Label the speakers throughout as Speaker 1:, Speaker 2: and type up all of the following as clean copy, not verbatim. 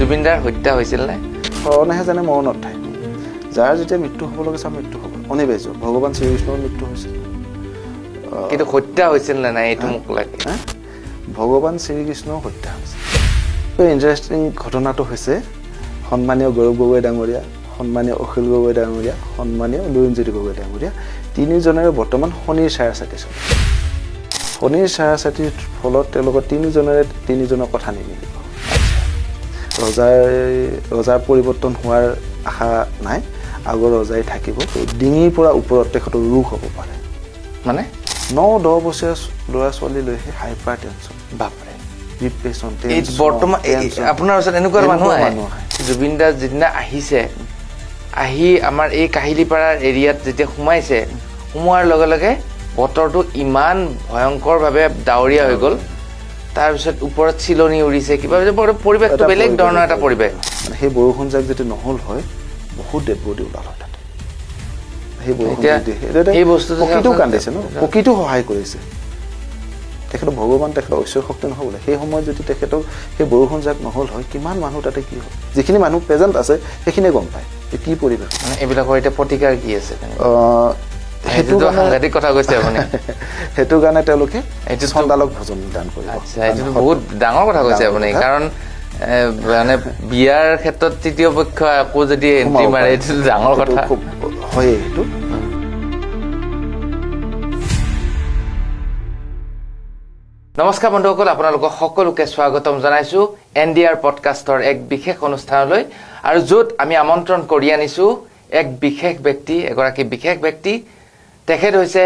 Speaker 1: জুবিনদাৰ হত্যা হৈছিল নে?
Speaker 2: শৰণেহে জানে মৰণত ঠাই। যাৰ যেতিয়া মৃত্যু হ'ব লগা মৃত্যু হ'ব অনিবাৰ্য। ভগৱান শ্ৰীকৃষ্ণৰ মৃত্যু হৈছিল,
Speaker 1: কিন্তু হত্যা হৈছিল নে নাই এইটো মোক লাগে।
Speaker 2: ভগৱান শ্ৰীকৃষ্ণৰ হত্যা হৈছে। ইণ্টাৰেষ্টিং ঘটনাটো হৈছে সন্মানীয় গৌৰৱ গগৈ ডাঙৰীয়া, সন্মানীয় অখিল গগৈ ডাঙৰীয়া, সন্মানীয় লুৰিণজ্যোতি গগৈ ডাঙৰীয়া তিনিজনেৰে বৰ্তমান শনিৰ ছায়া চাকি চলে। শনিৰ ছায়া চাকিৰ ফলত তেওঁলোকৰ তিনিজনৰ কথা নিমিলিব। ৰজাৰ পৰিৱৰ্তন হোৱাৰ আশা নাই, আগৰ ৰজাই থাকিব। ডিঙিৰ পৰা ওপৰত তেখেতৰ ৰোগ হ'ব পাৰে,
Speaker 1: মানে
Speaker 2: 9-10 বছৰীয়া ল'ৰা ছোৱালী লৈহে হাইপাৰ টেনশ্যন,
Speaker 1: বাপৰে
Speaker 2: ডিপ্ৰেশ্যন।
Speaker 1: বৰ্তমান আপোনাৰ ওচৰত এনেকুৱা মানুহ আহে। জুবিন দা যিদিনা আহিছে, আহি আমাৰ এই কাহিলীপাৰাৰ এৰিয়াত যেতিয়া সোমোৱাৰ লগে লগে বতৰটো ইমান ভয়ংকৰভাৱে ডাৱৰীয়া হৈ গ'ল। তাৰপিছত ওপৰত চিলনি উৰিছে, কিবা পৰিৱেশটো বেলেগ ধৰণৰ এটা পৰিৱেশ।
Speaker 2: সেই বৰষুণ যাক যদি নহ'ল হয়, বহুত ডেড বডি ওলাল হয় তাতে। সেই বস্তুটো প্ৰকৃতিও কান্দিছে ন, প্ৰকৃতিও সহায় কৰিছে। তেখেতৰ ভগৱান, তেখেতৰ ঐশ্বৰিক শক্তি নহ'ব বোলে। সেই সময়ত যদি তেখেতক সেই বৰষুণ যাক নহ'ল হয়, কিমান মানুহ তাতে কি হয়। যিখিনি মানুহ প্ৰেজেণ্ট আছে সেইখিনিয়ে গম পায় কি পৰিৱেশ।
Speaker 1: এইবিলাকৰ এতিয়া প্ৰতিকাৰ কি আছে?
Speaker 2: সেইটো
Speaker 1: সাংঘাতিক কথা কৈছে আপুনি।
Speaker 2: সেইটো কাৰণে তেওঁলোকে চণ্ডালক ভোজন দান কৰিব।
Speaker 1: আচ্ছা, এইটো বহুত ডাঙৰ কথা কৈছে আপুনি। কাৰণ মানে বিয়াৰ ক্ষেত্ৰত তৃতীয় পক্ষ আকৌ যদি এণ্ট্ৰি মাৰে, এইটো ডাঙৰ কথা
Speaker 2: হয়ে। সেইটো
Speaker 1: নমস্কাৰ বন্ধুসকল, আপোনালোকক সকলোকে স্বাগতম জনাইছোঁ NDR পডকাষ্টৰ এক বিশেষ অনুষ্ঠানলৈ, আৰু য'ত আমি আমন্ত্ৰণ কৰি আনিছোঁ এক বিশেষ ব্যক্তি, এগৰাকী বিশেষ ব্যক্তি। তেখেত হৈছে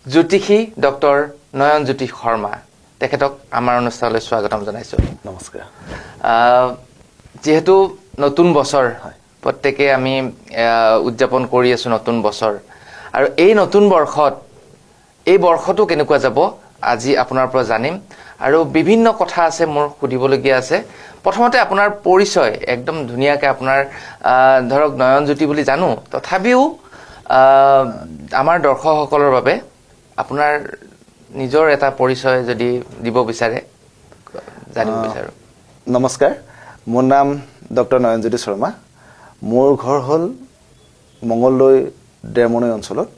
Speaker 1: জ্যোতিষী ডক্টৰ নয়নজ্যোতি শৰ্মা। তেখেতক আমাৰ অনুষ্ঠানলৈ স্বাগতম জনাইছোঁ।
Speaker 2: নমস্কাৰ।
Speaker 1: যিহেতু নতুন বছৰ, প্ৰত্যেকে আমি উদযাপন কৰি আছোঁ নতুন বছৰ, আৰু এই নতুন বৰ্ষত এই বৰ্ষটো কেনেকুৱা যাব আজি আপোনাৰ পৰা জানিম। আৰু বিভিন্ন কথা আছে মোৰ সুধিবলগীয়া আছে। প্ৰথমতে আপোনাৰ পৰিচয় একদম ধুনীয়াকৈ, আপোনাৰ ধৰক নয়নজ্যোতি বুলি জানো, তথাপিও আমাৰ দৰ্শকসকলৰ বাবে আপোনাৰ নিজৰ এটা পৰিচয় যদি দিব বিচাৰে, জানিব বিচাৰোঁ।
Speaker 2: নমস্কাৰ, মোৰ নাম ডক্টৰ নয়নজ্যোতি শৰ্মা। মোৰ ঘৰ হ'ল মঙলদৈ ডেৰমনৈ অঞ্চলত।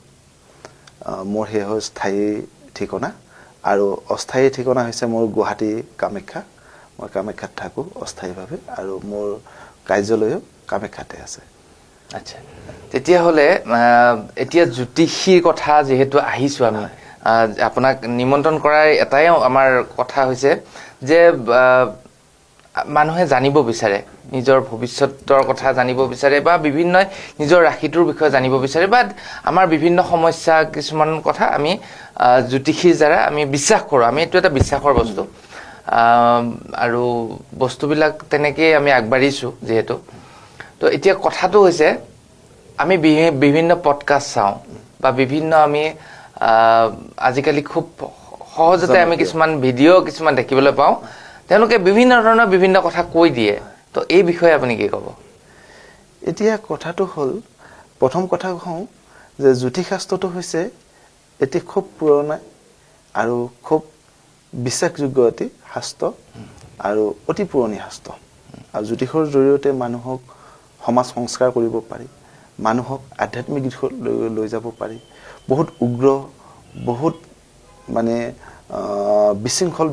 Speaker 2: মোৰ সেই হ'ল স্থায়ী ঠিকনা, আৰু অস্থায়ী ঠিকনা হৈছে মোৰ গুৱাহাটী কামাখ্যা। মই কামাখ্যাত থাকোঁ অস্থায়ীভাৱে, আৰু মোৰ কাৰ্যালয়ো কামাখ্যাতে আছে। আচ্ছা,
Speaker 1: তেতিয়াহ'লে এতিয়া জ্যোতিষীৰ কথা যিহেতু আহিছোঁ আমি, আপোনাক নিমন্ত্ৰণ কৰাৰ এটাই আমাৰ কথা হৈছে যে মানুহে জানিব বিচাৰে, নিজৰ ভৱিষ্যতৰ কথা জানিব বিচাৰে, বা বিভিন্ন নিজৰ ৰাশিটোৰ বিষয়ে জানিব বিচাৰে, বা আমাৰ বিভিন্ন সমস্যা কিছুমান কথা আমি জ্যোতিষীৰ দ্বাৰা আমি বিশ্বাস কৰোঁ। আমি এইটো এটা বিশ্বাসৰ বস্তু, আৰু বস্তুবিলাক তেনেকেই আমি আগবাঢ়িছোঁ যিহেতু। তো এতিয়া কথাটো হৈছে, আমি বিভিন্ন পডকাষ্ট চাওঁ, বা বিভিন্ন আমি আজিকালি খুব সহজতে আমি কিছুমান ভিডিঅ' কিছুমান দেখিবলৈ পাওঁ। তেওঁলোকে বিভিন্ন ধৰণৰ বিভিন্ন কথা কৈ দিয়ে। তো এই বিষয়ে আপুনি কি ক'ব?
Speaker 2: এতিয়া কথাটো হ'ল, প্ৰথম কথা কওঁ যে জ্যোতিষশাস্ত্ৰটো হৈছে এটি খুব পুৰণা আৰু খুব বিশ্বাসযোগ্য এটি শাস্ত্ৰ, আৰু অতি পুৰণি শাস্ত্ৰ। আৰু জ্যোতিষৰ জৰিয়তে মানুহক সমাজ সংস্কাৰ কৰিব পাৰি, মানুহক আধ্যাত্মিক দিশত লৈ যাব পাৰি। বহুত উগ্ৰ, বহুত মানে বিশৃংখল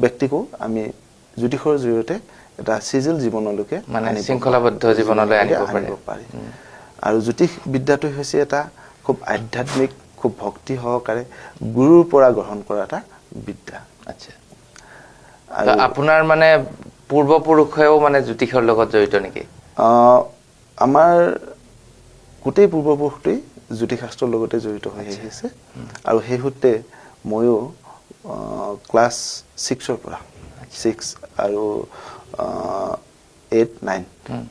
Speaker 2: ব্যক্তিকো আমি জ্যোতিষৰ জৰিয়তে এটা চিজিল জীৱনলৈকে,
Speaker 1: মানে শৃংখলাবদ্ধ জীৱনলৈ আনিব
Speaker 2: পাৰি। আৰু জ্যোতিষ বিদ্যাটো হৈছে এটা খুব আধ্যাত্মিক, খুব ভক্তি সহকাৰে গুৰুৰ পৰা গ্ৰহণ কৰা এটা বিদ্যা।
Speaker 1: আচ্ছা, আপোনাৰ মানে পূৰ্বপুৰুষেও মানে জ্যোতিষৰ লগত জড়িত নেকি?
Speaker 2: আমাৰ গোটেই পূৰ্বপুৰুষটোৱেই জ্যোতিষশাস্ত্ৰৰ লগতে জড়িত হৈ আহিছে, আৰু সেই সূত্ৰে ময়ো ক্লাছ 6 পৰা 6 আৰু 8, 9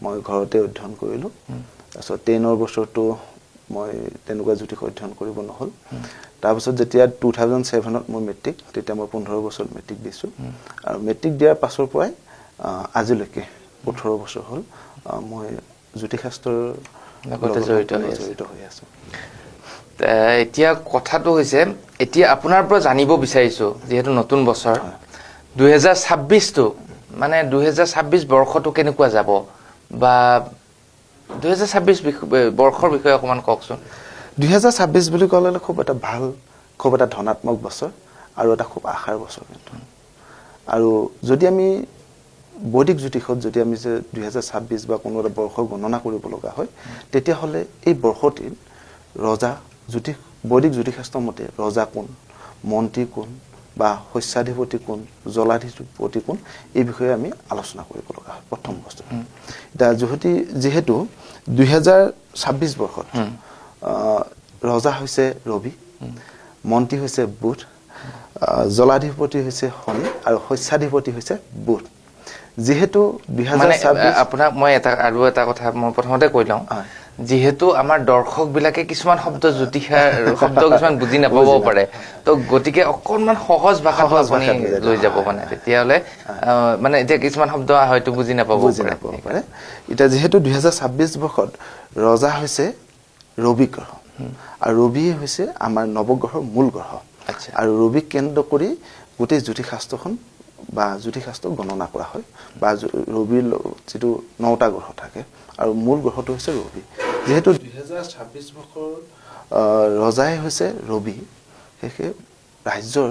Speaker 2: মই ঘৰতে অধ্যয়ন কৰিলোঁ। তাৰপিছত 10ৰ বছৰটো মই তেনেকুৱা জ্যোতিষ অধ্যয়ন কৰিব নহ'ল। তাৰপিছত যেতিয়া 2007ত মোৰ মেট্ৰিক, তেতিয়া মই 15 বছৰত মেট্ৰিক দিছোঁ, আৰু মেট্ৰিক দিয়াৰ পাছৰ পৰাই আজিলৈকে 18 বছৰ হ'ল মই জ্যোতিষশাস্ত্ৰৰ লগতে জড়িত হৈ আছোঁ।
Speaker 1: এতিয়া কথাটো হৈছে, এতিয়া আপোনাৰ পৰা জানিব বিচাৰিছোঁ, যিহেতু নতুন বছৰ 2026টো মানে 2026 বৰ্ষটো কেনেকুৱা যাব বা 2026 বৰ্ষৰ বিষয়ে অকমান কওকচোন
Speaker 2: 2026 বুলি ক'লে খুব এটা ভাল খুব এটা ধনাত্মক বছৰ আৰু এটা খুব আশাৰ বছৰ কিন্তু আৰু যদি আমি বৈদিক জ্যোতিষত যদি আমি যে 2026 বা কোনো এটা বৰ্ষ গণনা কৰিব লগা হয় তেতিয়া হলে এই বৰ্ষটি ৰজা জ্যোতিষ বৈদিক জ্যোতিষশাস্ত্ৰ মতে ৰজা কোন মন্ত্ৰী কোন বা শস্যাধিপতি কোন জলাধিপতি কোন এই বিষয়ে আমি আলোচনা কৰিব লগা হয় প্ৰথম বস্তু এটা যেহেতু 2026 বৰ্ষত ৰজা হৈছে ৰবি মন্ত্ৰী হৈছে বুধ জলাধিপতি হৈছে শনি আৰু শস্যাধিপতি হৈছে বুধ যেহেতু 2026
Speaker 1: আপোনাক মই এটা কথা মই প্ৰথমতে কৈ লওঁ যেহেতু আমাৰ দৰ্শক বিলাকে কিছুমান শব্দ জ্যোতিষাৰ শব্দ কিছুমান বুজি নাপাব পাৰে তো গতিকে অকনমান সহজ ভাষাত আপুনি লৈ যাব মানে তেতিয়ালে মানে এতিয়া কিছুমান শব্দ হয়তো বুজি নাপাব পাৰে
Speaker 2: এটা যেহেতু 2026 বৰ্ষত ৰজা হৈছে ৰবি গ্ৰহ আৰু ৰবি হৈছে আমাৰ নৱগ্ৰহৰ মূল গ্ৰহ আৰু ৰবিক কেন্দ্ৰ কৰি গোটেই জ্যোতিষশাস্ত্ৰখন বা জ্যোতিষশাস্ত্ৰ গণনা কৰা হয় বা ৰবিৰ যেটো 9টা গ্ৰহ থাকে আৰু মূল গ্ৰহটো হৈছে ৰবি যেহেতু 2026 বৰ্ষৰ ৰজাই হৈছে ৰবি হেকে ৰাজ্যৰ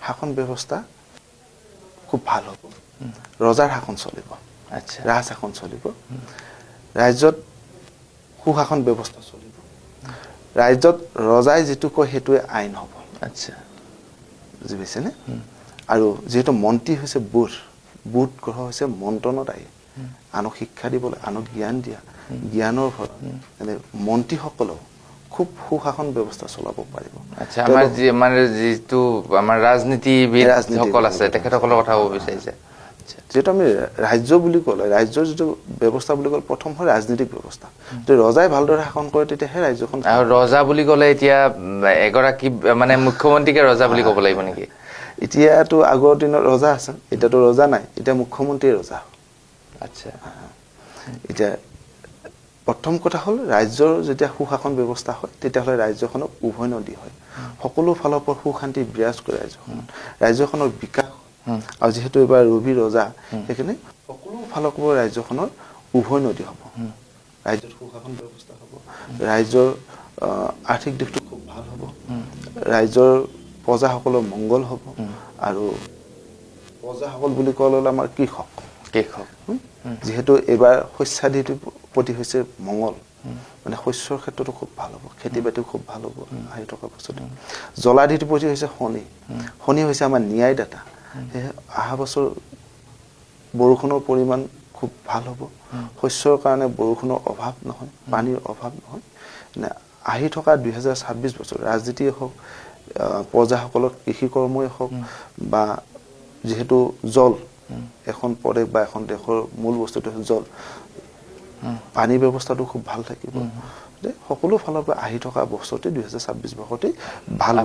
Speaker 2: শাসন ব্যৱস্থা খুব ভাল হ'ব ৰজাৰ শাসন চলিব
Speaker 1: আচ্ছা
Speaker 2: ৰাজ শাসন চলিব ৰাজ্যত সুশাসন ব্যৱস্থা চলিব ৰাজ্যত ৰজাই যেটো কয় হেতুৱে আইন হ'ব
Speaker 1: আচ্ছা
Speaker 2: বুজিছেনে আৰু যেটো মন্ত্ৰী হৈছে বুধ গ্ৰহ হৈছে মন্ত্ৰণত আই আনক শিক্ষা দিবলৈ আনক জ্ঞান দিয়া জ্ঞানৰ ফল মানে মন্ত্ৰী সকল খুব সুশাসন ব্যৱস্থা চলাব পাৰিব
Speaker 1: আচ্ছা আমাৰ মানে যেটো আমাৰ ৰাজনীতিবিদ সকল আছে তেখেতসকলৰ কথা ক'ব বিচাৰিছে
Speaker 2: যেটো আমি ৰাজ্য বুলি ক'লে ৰাজ্যৰ যেটো ব্যৱস্থা বুলি ক'লে প্ৰথম হয় ৰাজনীতিক ব্যৱস্থা যদি ৰজাই ভালদৰে শাসন কৰে তেতিয়াহে ৰাজ্যখন
Speaker 1: আৰু ৰজা বুলি ক'লে এতিয়া এগৰাকী মানে মুখ্যমন্ত্ৰীকে ৰজা বুলি ক'ব লাগিব নেকি
Speaker 2: এতিয়াতো আগৰ দিনৰ ৰজা আছে এতিয়াতো ৰজা নাই এতিয়া মুখ্যমন্ত্ৰী ৰজা
Speaker 1: আচ্ছা
Speaker 2: এতিয়া প্ৰথম কথা হ'ল ৰাজ্যৰ যেতিয়া সুশাসন ব্যৱস্থা হয় তেতিয়াহ'লে ৰাজ্যখনক উভয় নদী হয় সকলো ফালৰ পৰা সুশান্তি বিৰাজ কৰে ৰাজ্যখনৰ বিকাশ আৰু যেহেতু এবাৰ ৰবি ৰজা সেইখিনি সকলো ফালৰ পৰা ৰাজ্যখনৰ উভয় নদী হ'ব ৰাজ্যৰ সুশাসন ব্যৱস্থা হ'ব ৰাজ্যৰ আৰ্থিক দিশটো খুব ভাল হ'ব ৰাজ্যৰ প্ৰজাসকলৰ মংগল হ'ব আৰু প্ৰজাসকল বুলি ক'লে আমাৰ কৃষক যেহেতু এবাৰ শস্যাধিপতি হৈছে মংগল মানে শস্যৰ ক্ষেত্ৰতো খুব ভাল হ'ব খেতি বাতিও খুব ভাল হ'ব আহি থকা বছৰতে জলাধিপতি হৈছে শনি হৈছে আমাৰ ন্যায়দাতা অহা বছৰ বৰষুণৰ পৰিমাণ খুব ভাল হ'ব শস্যৰ কাৰণে বৰষুণৰ অভাৱ নহয় পানীৰ অভাৱ নহয় মানে আহি থকা 2026 বছৰ ৰাজনীতিয়ে হওক প্ৰজাসকলৰ কৃষি কৰ্মই হওক বা যেহেতু জল এখন প্ৰদেশ বা এখন দেশৰ মূল বস্তুটো জল পানী ব্যৱস্থাটো খুব ভাল থাকিব সকলো ফালৰ পৰা আহি থকা বছৰতে 2026 বৰ্ষতে ভাল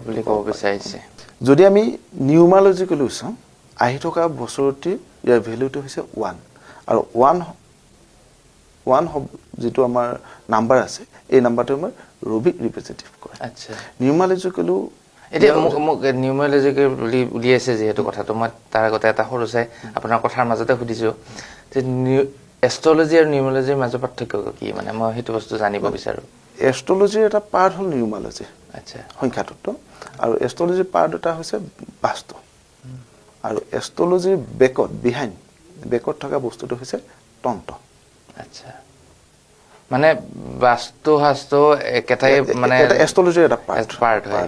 Speaker 2: বুলি ক'ব বিচাৰিছে যদি আমি নিউমাৰলজিকেলি চাওঁ আহি থকা বছৰতে ইয়াৰ ভ্যালুটো হৈছে 1 আৰু 1 যেটো আমাৰ নাম্বাৰ আছে এই নাম্বাৰটো আমাৰ ৰবিক ৰিপ্ৰেজেন্টেটিভ কৰে
Speaker 1: আচ্ছা
Speaker 2: নিউমাৰলজিকেলি
Speaker 1: এতিয়া মোক নিউমাৰলজিকেলি উলিয়াইছে যেহেতু কথাটো মই তাৰ আগতে এটা সৰু চাই আপোনাৰ কথাৰ মাজতে সুধিছো যে এষ্ট্ৰলজি আৰু নিউমাৰলজিৰ মাজৰ পাৰ্থক্য কি মানে মই সেইটো বস্তু জানিব বিচাৰো
Speaker 2: এষ্ট্ৰলজিৰ এটা পাৰ্ট হ'ল নিউমাৰলজি
Speaker 1: আচ্ছা
Speaker 2: সংখ্যাতত্ত্ব আৰু এষ্ট্ৰলজিৰ পাৰ্ট এটা হৈছে বাস্তু আৰু এষ্ট্ৰলজিৰ বেকত থকা বস্তুটো হৈছে তন্ত্ৰ
Speaker 1: আচ্ছা মানে বাস্তু শাস্ত্ৰ একেটাই মানে
Speaker 2: এটা এষ্ট্ৰলজিৰ এটা
Speaker 1: পাৰ্ট হয়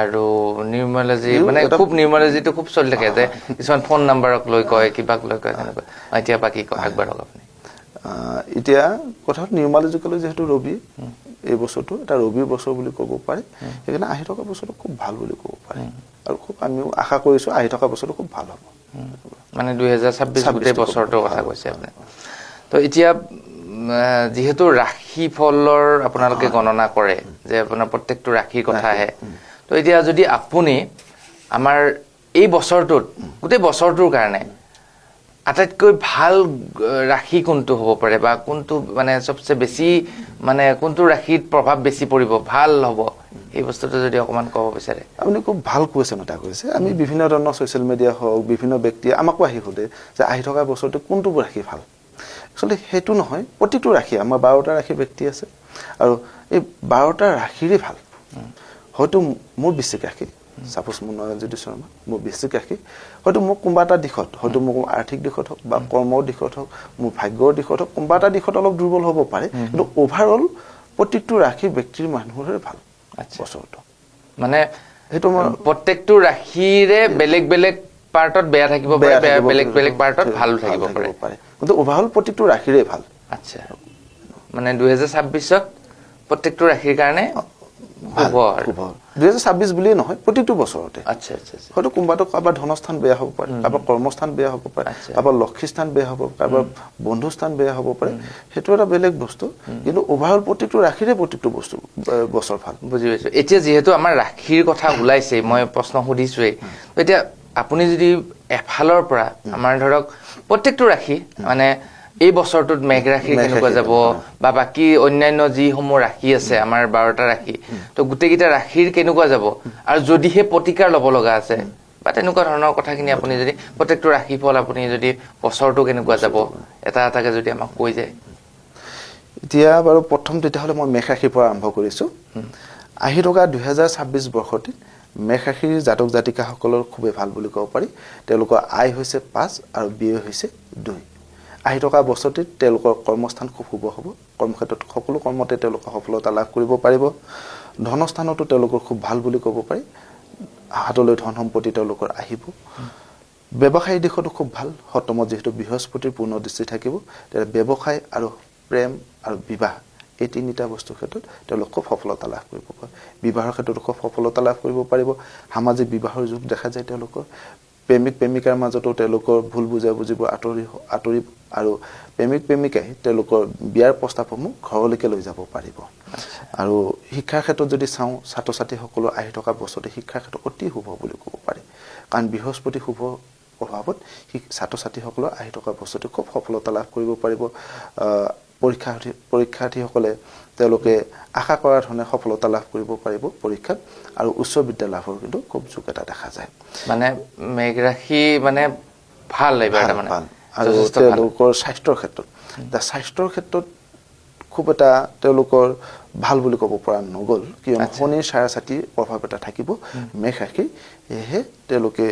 Speaker 1: আৰু নিউমাৰলজি মানে খুব নিউমাৰলজিটো খুব চলি থাকে যে কিছুমান ফোন নাম্বাৰক লৈ কয় কিবাক লৈ কয় তেনেকুৱা এতিয়া বাকি আগবাঢ়ক আপুনি
Speaker 2: এতিয়া কথাটো নিউমাৰলজিকেলি যেহেতু ৰবি এই বছৰটো এটা ৰবিৰ বছৰ বুলি ক'ব পাৰি সেইকাৰণে আহি থকা বছৰটো খুব ভাল বুলি ক'ব পাৰি আৰু খুব আমিও আশা কৰিছো আহি থকা বছৰটো খুব ভাল হ'ব
Speaker 1: মানে 2026 গোটেই বছৰটোৰ কথা কৈছে আপুনি তো এতিয়া যেহেতু ৰাশি ফলৰ আপোনালোকে গণনা কৰে যে আপোনাৰ প্ৰত্যেকটো ৰাশিৰ কথা আহে তো এতিয়া যদি আপুনি আমাৰ এই বছৰটোত গোটেই বছৰটোৰ কাৰণে আটাইতকৈ ভাল ৰাশি কোনটো হ'ব পাৰে বা কোনটো মানে সবচে বেছি মানে কোনটো ৰাশিত প্ৰভাৱ বেছি পৰিব ভাল হ'ব এই বস্তুটো যদি অকমান ক'ব বিচাৰে
Speaker 2: আপুনি খুব ভাল কোৱেশ্যন এটা কৰিছে আমি বিভিন্ন ধৰণৰ ছ'চিয়েল মিডিয়া হওক বিভিন্ন ব্যক্তিয়ে আমাকো আহি সোধে যে আহি থকা বছৰটো কোনটো ৰাশি ভাল একচুৱেলি সেইটো নহয় প্ৰতিটো ৰাশি আমাৰ 12টা ৰাশি ব্যক্তি আছে আৰু এই 12টা ৰাশিৰে ভাল হয়তো মোৰ বৃশ্চিক ৰাশি সাপোজ মোৰ নয়নজ্যোতি শৰ্মা মোৰ বৃশ্চিক ৰাশি হয়তো মোক কোনোবা এটা দিশত হয়তো মোক আৰ্থিক দিশত হওক বা কৰ্মৰ দিশত হওক মোৰ ভাগ্যৰ দিশত হওক কোনোবা এটা দিশত অলপ দুৰ্বল হ'ব পাৰে কিন্তু অভাৰঅল প্ৰতিটো ৰাশি ব্যক্তিৰ মানুহৰে ভাল বছৰটো
Speaker 1: মানে
Speaker 2: সেইটো
Speaker 1: প্ৰত্যেকটো ৰাশিৰে বেলেগ বেলেগ পাৰ্টত বেয়া থাকিব পাৰে বেলেগ বেলেগ পাৰ্টত ভাল থাকিব পাৰে
Speaker 2: কিন্তু অভাৰঅল প্ৰতিটো ৰাশিৰে ভাল
Speaker 1: আচ্ছা মানে 2026ত প্ৰত্যেকটো ৰাশিৰ কাৰণে হ'ব আৰু
Speaker 2: 2026 বুলিয়ে নহয় প্ৰতিটো বছৰতে
Speaker 1: আচ্ছা আচ্ছা
Speaker 2: হয়তো কোনোবাটো কাৰোবাৰ ধনস্থান বেয়া হ'ব পাৰে কাৰোবাৰ কৰ্মস্থান বেয়া হ'ব পাৰে কাৰোবাৰ লক্ষীস্থান বেয়া হ'ব কাৰোবাৰ বন্ধুস্থান বেয়া হ'ব পাৰে সেইটো এটা বেলেগ বস্তু কিন্তু অভাৰঅল প্ৰতিটো ৰাশিৰে প্ৰতিটো বস্তু বছৰ ভাল
Speaker 1: বুজি পাইছো এতিয়া যিহেতু আমাৰ ৰাশিৰ কথা ওলাইছে মই প্ৰশ্ন সুধিছোৱেই এতিয়া আপুনি যদি এফালৰ পৰা আমাৰ ধৰক প্ৰত্যেকটো ৰাশি মানে এই বছৰটোত মেঘ ৰাশি কেনেকুৱা যাব বা বাকি অন্যান্য যিসমূহ ৰাশি আছে আমাৰ 12টা ৰাশি তো গোটেইকেইটা ৰাশিৰ কেনেকুৱা যাব আৰু যদিহে প্ৰতিকাৰ ল'ব লগা আছে বা তেনেকুৱা ধৰণৰ কথাখিনি আপুনি যদি প্ৰত্যেকটো ৰাশি ফল আপুনি যদি বছৰটো কেনেকুৱা যাব এটা এটাকে যদি আমাক কৈ যায়
Speaker 2: এতিয়া বাৰু প্ৰথম তেতিয়াহ'লে মই মেঘ ৰাশিৰ পৰা আৰম্ভ কৰিছোঁ আহি থকা 2026 বৰ্ষটিত মেঘ ৰাশিৰ জাতক জাতিকাসকলৰ খুবেই ভাল বুলি ক'ব পাৰি তেওঁলোকৰ আয় হৈছে 5 আৰু ব্যয় হৈছে 2 আহি থকা বছৰটিত তেওঁলোকৰ কৰ্মস্থান খুব শুভ হ'ব কৰ্মক্ষেত্ৰত সকলো কৰ্মতে তেওঁলোকে সফলতা লাভ কৰিব পাৰিব ধনস্থানতো তেওঁলোকৰ খুব ভাল বুলি ক'ব পাৰি হাতলৈ ধন সম্পত্তি তেওঁলোকৰ আহিব ব্যৱসায়িক দিশতো খুব ভাল সপ্তমত যেহেতু বৃহস্পতিৰ পূৰ্ণ দৃষ্টি থাকিব তেতিয়া ব্যৱসায় আৰু প্ৰেম আৰু বিবাহ এই তিনিটা বস্তুৰ ক্ষেত্ৰত তেওঁলোক খুব সফলতা লাভ কৰিব পাৰে বিবাহৰ ক্ষেত্ৰতো খুব সফলতা লাভ কৰিব পাৰিব সামাজিক বিবাহৰ যুগ দেখা যায় তেওঁলোকৰ প্ৰেমিক প্ৰেমিকাৰ মাজতো তেওঁলোকৰ ভুল বুজাবুজিবোৰ আঁতৰি আৰু প্ৰেমিক প্ৰেমিকাই তেওঁলোকৰ বিয়াৰ প্ৰস্তাৱসমূহ ঘৰলৈকে লৈ যাব পাৰিব আৰু শিক্ষাৰ ক্ষেত্ৰত যদি চাওঁ ছাত্ৰ ছাত্ৰীসকলৰ আহি থকা বছৰতে শিক্ষাৰ ক্ষেত্ৰত অতি শুভ বুলি ক'ব পাৰি কাৰণ বৃহস্পতি শুভ প্ৰভাৱত ছাত্ৰ ছাত্ৰীসকলৰ আহি থকা বছৰতে খুব সফলতা লাভ কৰিব পাৰিব পৰীক্ষাৰ্থীসকলে তেওঁলোকে আশা কৰাৰ ধৰণে সফলতা লাভ কৰিব পাৰিব পৰীক্ষাত আৰু উচ্চ বিদ্যা লাভৰ কিন্তু খুব যোগ এটা দেখা যায়
Speaker 1: মানে মেঘ ৰাশি মানে ভাল এইবাৰ মানে
Speaker 2: আৰু তেওঁলোকৰ স্বাস্থ্যৰ ক্ষেত্ৰত খুব এটা তেওঁলোকৰ ভাল বুলি ক'ব পৰা নগ'ল কিয়নো শনিৰ চাৰাচাতি প্ৰভাৱ এটা থাকিব মেঘ ৰাশি এহে তেওঁলোকে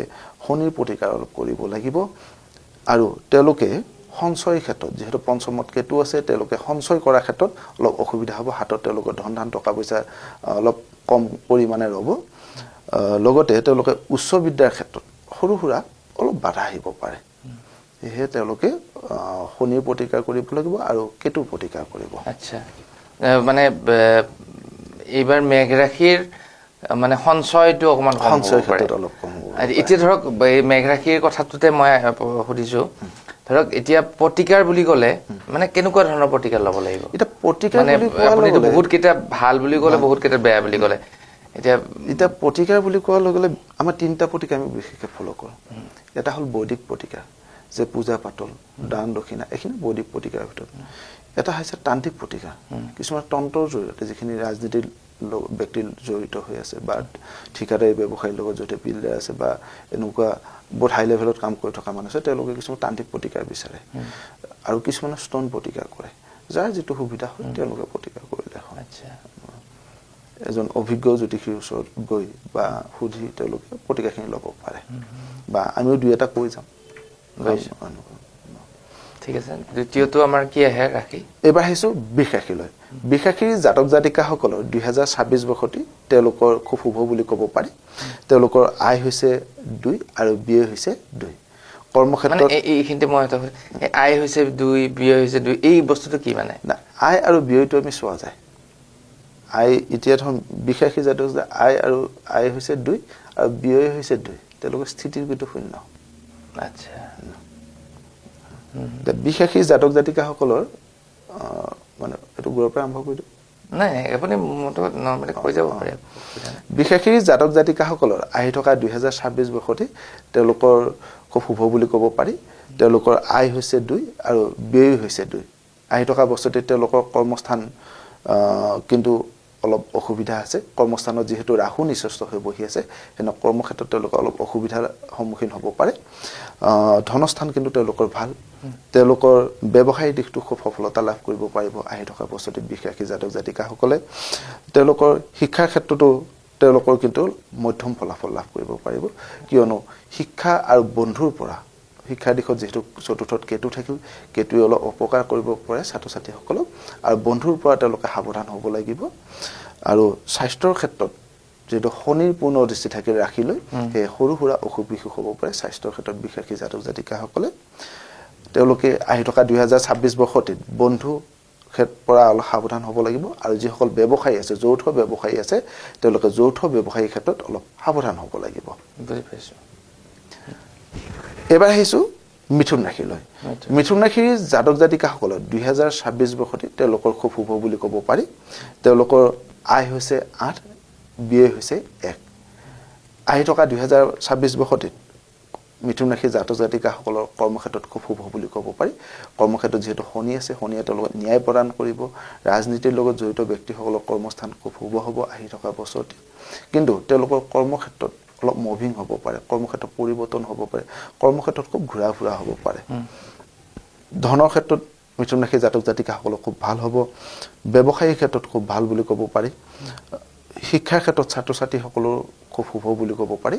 Speaker 2: শনিৰ প্ৰতিকাৰ অলপ কৰিব লাগিব আৰু তেওঁলোকে সঞ্চয়ৰ ক্ষেত্ৰত যেহেতু পঞ্চমত কেতু আছে তেওঁলোকে সঞ্চয় কৰাৰ ক্ষেত্ৰত অলপ অসুবিধা হ'ব হাতত তেওঁলোকৰ ধন টকা পইচা অলপ কম পৰিমাণে ৰ'ব লগতে তেওঁলোকে উচ্চ বিদ্যাৰ ক্ষেত্ৰত সৰু সুৰা অলপ বাধা আহিব পাৰে এহে তেওঁলোকে শনিৰ প্ৰতিকাৰ কৰিব লাগিব আৰু কেতুৰ প্ৰতিকাৰ কৰিব
Speaker 1: আচ্ছা মানে এইবাৰ মেঘ ৰাশিৰ মানে সঞ্চয়টো অকমান কম
Speaker 2: সঞ্চয়ৰ ক্ষেত্ৰত অলপ কম হ'ব
Speaker 1: এতিয়া ধৰক এই মেঘ ৰাশিৰ কথাটোতে মই সুধিছো ধৰক এতিয়া প্ৰতিকাৰ বুলি ক'লে মানে কেনেকুৱা ধৰণৰ প্ৰতিকাৰ ল'ব লাগিব
Speaker 2: এটা প্ৰতিকাৰ বুলি
Speaker 1: আপুনিতো বহুত কেইটা ভাল বুলি ক'লে বহুত কেইটা বেয়া বুলি ক'লে এতিয়া
Speaker 2: প্ৰতিকাৰ বুলি কোৱাৰ লগে লগে আমাৰ তিনিটা প্ৰতিকাৰ আমি বিশেষকৈ ফ'ল' কৰোঁ এটা হ'ল বৈদিক প্ৰতিকাৰ যে পূজা পাতল দান দক্ষিণা এইখিনি বৈদিক প্ৰতিকাৰৰ ভিতৰত এটা হৈছে তান্ত্ৰিক প্ৰতিকাৰ কিছুমান তন্ত্ৰৰ জৰিয়তে যিখিনি ৰাজনীতিৰ ব্যক্তি জড়িত হৈ আছে বা ঠিকাদাৰী ব্যৱসায়ীৰ লগত জড়িত বিল্ডাৰ আছে বা এনেকুৱা বহুত হাই লেভেলত কাম কৰি থকা মানুহ আছে তেওঁলোকে কিছুমান তান্ত্ৰিক প্ৰতিকাৰ বিচাৰে আৰু কিছুমানে ষ্টন প্ৰতিকাৰ কৰে যাৰ যিটো সুবিধা হয় তেওঁলোকে প্ৰতিকাৰ কৰিলে হয় এজন অভিজ্ঞ জ্যোতিষীৰ ওচৰত গৈ বা সুধি তেওঁলোকে প্ৰতিকাৰখিনি ল'ব পাৰে বা আমিও দুই এটা কৈ যাম
Speaker 1: ঠিক আছে দ্বিতীয়টো আমাৰ কি আহে ৰাশি
Speaker 2: এবাৰ আহিছোঁ বৃষ ৰাশিলৈ বৃষ ৰাশিৰ জাতক জাতিকাসকলৰ 2026 বৰ্ষটি তেওঁলোকৰ খুব শুভ বুলি ক'ব পাৰি তেওঁলোকৰ আয় হৈছে 2 আৰু ব্যয় হৈছে 2 কৰ্মক্ষেত্ৰত
Speaker 1: এইখিনিতে মই আয় হৈছে 2 ব্যয় হৈছে 2 এই বস্তুটো কি মানে
Speaker 2: না আয় আৰু ব্যয়টো আমি চোৱা যায় আয় এতিয়া ধৰক বৃষ ৰাশিৰ জাতক আয় হৈছে 2 আৰু ব্যয় হৈছে 2 তেওঁলোকৰ স্থিতিৰ কিন্তু শূন্য
Speaker 1: আচ্ছা
Speaker 2: বৃষ ৰাশিৰ জাতক জাতিকাসকলৰ মানে এইটো গুৰৰ পৰা আৰম্ভ কৰি দিওঁ
Speaker 1: নাই আপুনি নৰ্মেলি কৈ যাব পাৰে
Speaker 2: বৃষ ৰাশিৰ জাতক জাতিকাসকলৰ আহি থকা 2026 বৰ্ষতে তেওঁলোকৰ খুব শুভ বুলি ক'ব পাৰি তেওঁলোকৰ আয় হৈছে 2 আৰু ব্যয় হৈছে 2 আহি থকা বছৰতে তেওঁলোকৰ কৰ্মস্থান কিন্তু অলপ অসুবিধা আছে কৰ্মস্থানত যেহেতু ৰাহু নিচস্ত হৈ বহি আছে হেন কৰ্মক্ষেত্ৰত তেওঁলোকৰ অলপ অসুবিধাৰ সন্মুখীন হ'ব পাৰে ধনস্থান কিন্তু তেওঁলোকৰ ভাল তেওঁলোকৰ ব্যৱসায়িক দিশটো খুব সফলতা লাভ কৰিব পাৰিব আহি থকা বছৰতে বিশেষকৈ জাতক জাতিকাসকলে তেওঁলোকৰ শিক্ষাৰ ক্ষেত্ৰতো তেওঁলোকৰ কিন্তু মধ্যম ফলাফল লাভ কৰিব পাৰিব কিয়নো শিক্ষা আৰু বন্ধুৰ পৰা শিক্ষাৰ দিশত যেহেতু চতুৰ্থত কেতু থাকিল কেতুৱে অলপ অপকাৰ কৰিব পাৰে ছাত্ৰ ছাত্ৰীসকলক আৰু বন্ধুৰ পৰা তেওঁলোকে সাৱধান হ'ব লাগিব আৰু স্বাস্থ্যৰ ক্ষেত্ৰত যেটো শনিৰ পূৰ্ণ দৃষ্টি থাকে ৰাখিলৈ সেই সৰু সুৰা অসুখ বিসুখ হ'ব পাৰে স্বাস্থ্যৰ ক্ষেত্ৰত বিশেষকৈ জাতক জাতিকাসকলে তেওঁলোকে আহি থকা 2026 বৰ্ষতে বন্ধু ক্ষেত্ৰৰ পৰা অলপ সাৱধান হ'ব লাগিব আৰু যিসকল ব্যৱসায়ী আছে যৌথ ব্যৱসায়ী আছে তেওঁলোকে যৌথ ব্যৱসায়ী ক্ষেত্ৰত অলপ সাৱধান হ'ব লাগিব
Speaker 1: বুজি পাইছো
Speaker 2: এবাৰ আহিছো মিথুন ৰাশিলৈ মিথুন ৰাশিৰ জাতক জাতিকাসকলৰ 2026 বৰ্ষতে তেওঁলোকৰ খুব শুভ বুলি ক'ব পাৰি তেওঁলোকৰ আয় হৈছে 8 ব্যয় হৈছে 1 আহি থকা 2026 বৰ্ষতে মিথুন ৰাশিৰ জাতক জাতিকাসকলৰ কৰ্মক্ষেত্ৰত খুব শুভ বুলি ক'ব পাৰি কৰ্মক্ষেত্ৰত যেহেতু শনি আছে শনিয়ে তেওঁলোকক ন্যায় প্ৰদান কৰিব ৰাজনীতিৰ লগত জড়িত ব্যক্তিসকলৰ কৰ্মস্থান খুব শুভ হ'ব আহি থকা বছৰতে কিন্তু তেওঁলোকৰ কৰ্মক্ষেত্ৰত অলপ মুভিং হ'ব পাৰে কৰ্মক্ষেত্ৰত পৰিৱৰ্তন হ'ব পাৰে কৰ্মক্ষেত্ৰত খুব ঘূৰা ফুৰা হ'ব পাৰে ধনৰ ক্ষেত্ৰত মিথুন ৰাশিৰ জাতক জাতিকাসকলৰ খুব ভাল হ'ব ব্যৱসায়িক ক্ষেত্ৰত খুব ভাল বুলি ক'ব পাৰি শিক্ষাৰ ক্ষেত্ৰত ছাত্ৰ ছাত্ৰীসকলৰ খুব শুভ বুলি ক'ব পাৰি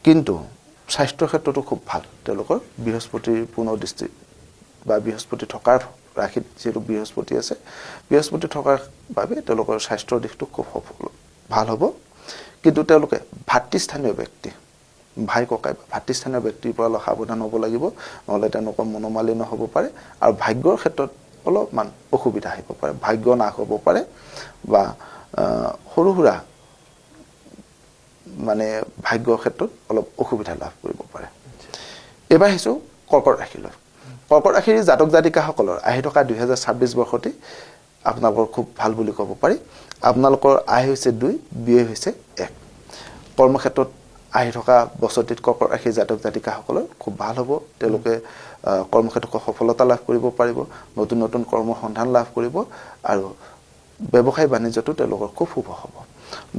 Speaker 2: কিন্তু স্বাস্থ্যৰ ক্ষেত্ৰতো খুব ভাল তেওঁলোকৰ বৃহস্পতিৰ পূৰ্ণ দৃষ্টি বা বৃহস্পতি থকাৰ ৰাশিত যেটো বৃহস্পতি আছে বৃহস্পতি থকাৰ বাবে তেওঁলোকৰ স্বাস্থ্যৰ দিশটো খুব ভাল হ'ব কিন্তু তেওঁলোকে ভাতৃস্থানীয় ব্যক্তি ভাই ককাই ভাতৃস্থানীয় ব্যক্তিৰ পৰা অলপ সাৱধান হ'ব লাগিব নহলে তেওঁলোকৰ মনোমালিন্য হ'ব পাৰে আৰু ভাগ্যৰ ক্ষেত্ৰত অলপমান অসুবিধা আহিব পাৰে ভাগ্য নাশ হ'ব পাৰে বা সৰু সুৰা মানে ভাগ্যৰ ক্ষেত্ৰত অলপ অসুবিধা লাভ কৰিব পাৰে এবাৰ হিছো কৰ্কট ৰাশিলৈ কৰ্কট ৰাশিৰ জাতক জাতিকাসকলৰ আহি থকা 2026 বৰ্ষতে আপোনালোকৰ খুব ভাল বুলি ক'ব পাৰি আপোনালোকৰ আয় হৈছে 2 ব্যয় হৈছে 1 কৰ্মক্ষেত্ৰত আহি থকা বছৰটিত কৰ্কট ৰাশিৰ জাতক জাতিকাসকলৰ খুব ভাল হ'ব তেওঁলোকে কৰ্মক্ষেত্ৰত সফলতা লাভ কৰিব পাৰিব নতুন নতুন কৰ্ম সন্ধান লাভ কৰিব আৰু ব্যৱসায় বাণিজ্যটো তেওঁলোকৰ খুব শুভ হ'ব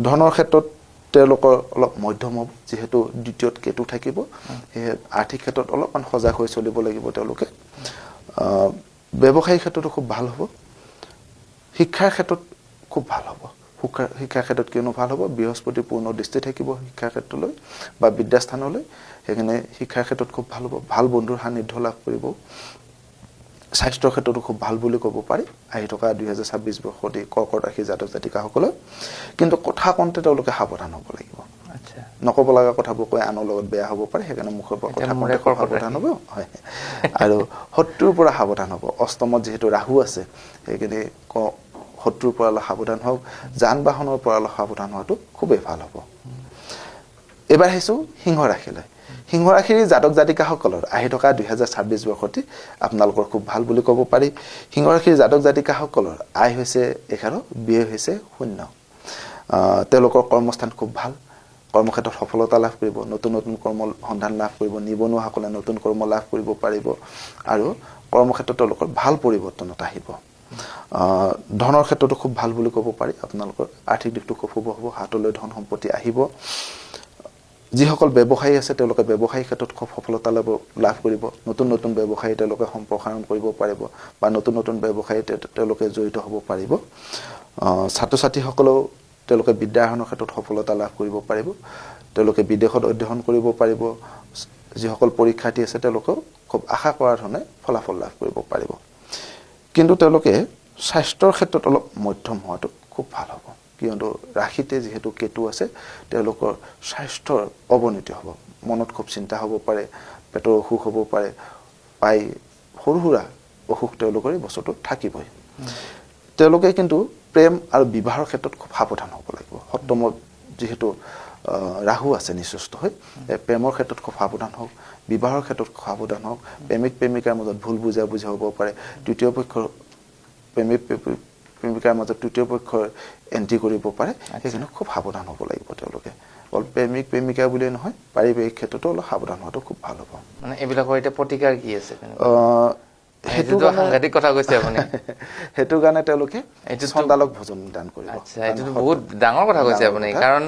Speaker 2: ধনৰ ক্ষেত্ৰত তেওঁলোকৰ অলপ মধ্যম হ'ব যেহেতু দ্বিতীয়ত কেতু থাকিব সেই আৰ্থিক ক্ষেত্ৰত অলপমান সজাগ হৈ চলিব লাগিব তেওঁলোকে ব্যৱসায়িক ক্ষেত্ৰতো খুব ভাল হ'ব শিক্ষাৰ ক্ষেত্ৰত খুব ভাল হ'ব শিক্ষাৰ ক্ষেত্ৰত কিয়নো ভাল হ'ব বৃহস্পতি পূৰ্ণ দৃষ্টি থাকিব শিক্ষাৰ ক্ষেত্ৰলৈ বা বিদ্যাস্থানলৈ সেইকাৰণে শিক্ষাৰ ক্ষেত্ৰত খুব ভাল হ'ব ভাল বন্ধুৰ সান্নিধ্য লাভ কৰিব স্বাস্থ্যৰ ক্ষেত্ৰতো খুব ভাল বুলি ক'ব পাৰি আহি থকা 2026 বৰ্ষতে কৰ্কট ৰাশিৰ জাতক জাতিকাসকলৰ কিন্তু কথা কওঁতে তেওঁলোকে সাৱধান হ'ব লাগিব
Speaker 1: আচ্ছা
Speaker 2: নকব লগা কথাবোৰ কৈ আনৰ লগত বেয়া হ'ব পাৰে সেইকাৰণে মুখৰ পৰা কথা কওঁতে সাৱধান হ'ব হয় আৰু শত্ৰুৰ পৰা সাৱধান হ'ব অষ্টমত যেহেতু ৰাহু আছে সেইকাৰণে শত্ৰুৰ পৰা সাৱধান হওক যান বাহনৰ পৰা সাৱধান হোৱাটো খুবেই ভাল হ'ব এবাৰ আহিছো সিংহ ৰাশিলৈ সিংহ ৰাশিৰ জাতক জাতিকাসকলৰ আহি থকা 2026 বৰ্ষতে আপোনালোকৰ খুব ভাল বুলি ক'ব পাৰি সিংহ ৰাশিৰ জাতক জাতিকাসকলৰ আয় হৈছে 11 ব্যয় হৈছে 0 তেওঁলোকৰ কৰ্মস্থান খুব ভাল কৰ্মক্ষেত্ৰত সফলতা লাভ কৰিব নতুন নতুন কৰ্ম সন্ধান লাভ কৰিব নিবনুৱাসকলে নতুন কৰ্ম লাভ কৰিব পাৰিব আৰু কৰ্মক্ষেত্ৰত তেওঁলোকৰ ভাল পৰিৱৰ্তনত আহিব ধনৰ ক্ষেত্ৰতো খুব ভাল বুলি ক'ব পাৰি আপোনালোকৰ আৰ্থিক দিশটো খুব শুভ হ'ব হাতলৈ ধন সম্পত্তি আহিব যিসকল ব্যৱসায়ী আছে তেওঁলোকে ব্যৱসায়িক ক্ষেত্ৰত খুব সফলতা লাভ কৰিব নতুন নতুন ব্যৱসায়ী তেওঁলোকে সম্প্ৰসাৰণ কৰিব পাৰিব বা নতুন নতুন ব্যৱসায়ী তেওঁলোকে জড়িত হ'ব পাৰিব ছাত্ৰ ছাত্ৰীসকলেও তেওঁলোকে বিদ্যায়নৰ ক্ষেত্ৰত সফলতা লাভ কৰিব পাৰিব তেওঁলোকে বিদেশত অধ্যয়ন কৰিব পাৰিব যিসকল পৰীক্ষাৰ্থী আছে তেওঁলোকে খুব আশা কৰাৰ ধৰণে ফলাফল লাভ কৰিব পাৰিব কিন্তু তেওঁলোকে স্বাস্থ্যৰ ক্ষেত্ৰত অলপ মধ্যম হোৱাটো খুব ভাল হ'ব কিয়নো ৰাশিতে যেহেতু কেতু আছে তেওঁলোকৰ স্বাস্থ্যৰ অৱনতি হ'ব মনত খুব চিন্তা হ'ব পাৰে পেটৰ অসুখ হ'ব পাৰে পাই সৰু সুৰা অসুখ তেওঁলোকৰ বছৰটোত থাকিবই তেওঁলোকে কিন্তু প্ৰেম আৰু বিবাহৰ ক্ষেত্ৰত খুব সাৱধান হ'ব লাগিব সপ্তমত যেহেতু ৰাহু আছে নিচস্ত হৈ প্ৰেমৰ ক্ষেত্ৰত খুব সাৱধান হওক বিবাহৰ ক্ষেত্ৰত সাৱধান হওক প্ৰেমিক প্ৰেমিকাৰ মাজত ভুল বুজা হ'ব পাৰে তৃতীয় পক্ষৰ প্ৰেমিকাৰ মাজত তৃতীয় পক্ষৰ এন্ট্ৰি কৰিব পাৰে সেইকাৰণে খুব সাৱধান হ'ব লাগিব তেওঁলোকে অকল প্ৰেমিক প্ৰেমিকা বুলিয়ে নহয় পাৰিবাৰিক ক্ষেত্ৰতো অলপ সাৱধান হোৱাটো খুব ভাল হ'ব
Speaker 1: মানে এইবিলাকৰ এতিয়া প্ৰতিকাৰ কি আছে
Speaker 2: সেইটো
Speaker 1: সাংঘাতিক কথা কৈছে আপুনি
Speaker 2: সেইটো কাৰণে তেওঁলোকে চণ্ডালক ভোজন দান কৰিব
Speaker 1: আচ্ছা এইটো বহুত ডাঙৰ কথা কৈছে আপুনি কাৰণ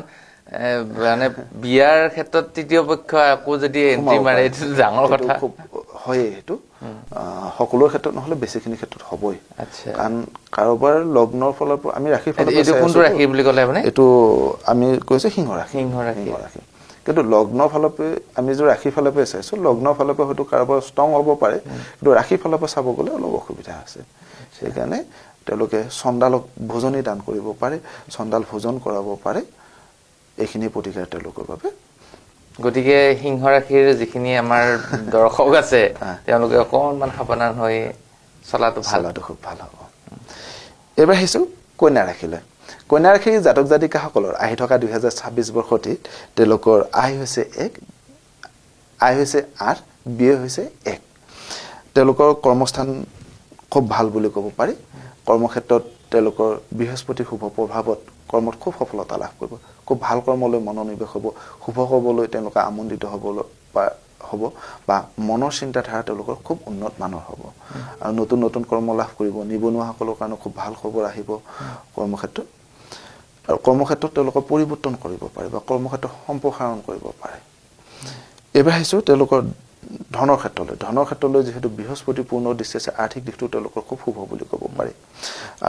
Speaker 1: মানে বিয়াৰ ক্ষেত্ৰত তৃতীয় পক্ষ আকৌ যদি এন্ট্ৰি মাৰে এইটো ডাঙৰ কথা
Speaker 2: খুব হয় সেইটো সকলোৰ ক্ষেত্ৰত নহলে বেছিখিনি ক্ষেত্ৰত হ'বই
Speaker 1: আচ্ছা
Speaker 2: কাৰণ কাৰোবাৰ লগ্নৰ ফলৰ পৰা আমি ৰাশিৰ ফলৰ
Speaker 1: এইটো কোনটো ৰাশি বুলি ক'লে আপুনি
Speaker 2: এইটো আমি কৈছো সিংহ ৰাশি কিন্তু লগ্নৰ ফালৰ পৰা আমি যে ৰাশিৰ ফালৰ পৰা চাইছো লগ্নৰ ফালৰ পৰা হয়তো কাৰোবাৰ ষ্ট্ৰং হ'ব পাৰে কিন্তু ৰাশিৰ ফালৰ পৰা চাব গ'লে অলপ অসুবিধা আছে সেইকাৰণে তেওঁলোকে চণ্ডালক ভোজনী দান কৰিব পাৰে চণ্ডাল ভোজন কৰাব পাৰে এইখিনি প্ৰতিকাৰ তেওঁলোকৰ বাবে
Speaker 1: গতিকে সিংহ ৰাশিৰ যিখিনি আমাৰ দৰ্শক আছে তেওঁলোকে অকণমান সাৱধান হৈ চলাটো
Speaker 2: খুব ভাল হ'ব এবাৰ আহিছো কন্যা ৰাশিলৈ কন্যা ৰাশিৰ জাতক জাতিকাসকলৰ আহি থকা 2026 বৰ্ষটিত তেওঁলোকৰ আয় হৈছে 8 ব্যয় হৈছে 1 তেওঁলোকৰ কৰ্মস্থান খুব ভাল বুলি ক'ব পাৰি কৰ্মক্ষেত্ৰত তেওঁলোকৰ বৃহস্পতি শুভ প্ৰভাৱত কৰ্মত খুব সফলতা লাভ কৰিব খুব ভাল কৰ্মলৈ মনোনিৱেশ হ'ব শুভ হ'বলৈ তেওঁলোকে আমন্ত্ৰিত হ'ব বা মনৰ চিন্তাধাৰা তেওঁলোকৰ খুব উন্নত মানৰ হ'ব আৰু নতুন নতুন কৰ্ম লাভ কৰিব নিবনুৱাসকলৰ কাৰণে খুব ভাল খবৰ আহিব কৰ্মক্ষেত্ৰত আৰু কৰ্মক্ষেত্ৰত তেওঁলোকৰ পৰিৱৰ্তন কৰিব পাৰে বা কৰ্মক্ষেত্ৰত সম্প্ৰসাৰণ কৰিব পাৰে এবাৰ আহিছো তেওঁলোকৰ ধনৰ ক্ষেত্ৰলৈ যেহেতু বৃহস্পতি পূৰ্ণ দৃষ্টি আছে আৰ্থিক দিশটো তেওঁলোকৰ খুব শুভ বুলি ক'ব পাৰি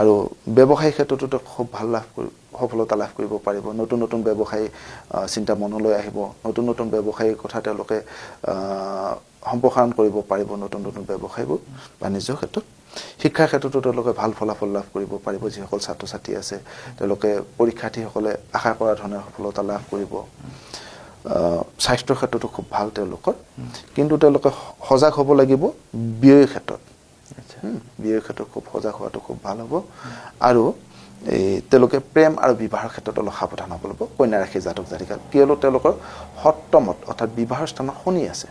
Speaker 2: আৰু ব্যৱসায়িক ক্ষেত্ৰতো খুব ভাল সফলতা লাভ কৰিব পাৰিব নতুন নতুন ব্যৱসায়ী চিন্তা মনলৈ আহিব নতুন নতুন ব্যৱসায়িক কথা তেওঁলোকে সম্প্ৰসাৰণ কৰিব পাৰিব নতুন নতুন ব্যৱসায়বোৰ বাণিজ্যৰ ক্ষেত্ৰত শিক্ষাৰ ক্ষেত্ৰতো তেওঁলোকে ভাল ফলাফল লাভ কৰিব পাৰিব যিসকল ছাত্ৰ ছাত্ৰী আছে তেওঁলোকে পৰীক্ষাৰ্থীসকলে আশা কৰা ধৰণৰ সফলতা লাভ কৰিব স্বাস্থ্যৰ ক্ষেত্ৰতো খুব ভাল তেওঁলোকৰ কিন্তু তেওঁলোকে সজাগ হ'ব লাগিব ব্যয়ৰ ক্ষেত্ৰত ব্যয়ৰ ক্ষেত্ৰত খুব সজাগ হোৱাটো খুব ভাল হ'ব আৰু তেওঁলোকে প্ৰেম আৰু বিবাহৰ ক্ষেত্ৰত অলপ সাৱধান হ'ব লাগিব কন্যা ৰাশিৰ জাতক জাতিকা কিয়নো তেওঁলোকৰ সপ্তমত অৰ্থাৎ বিবাহৰ স্থানত শনি আছে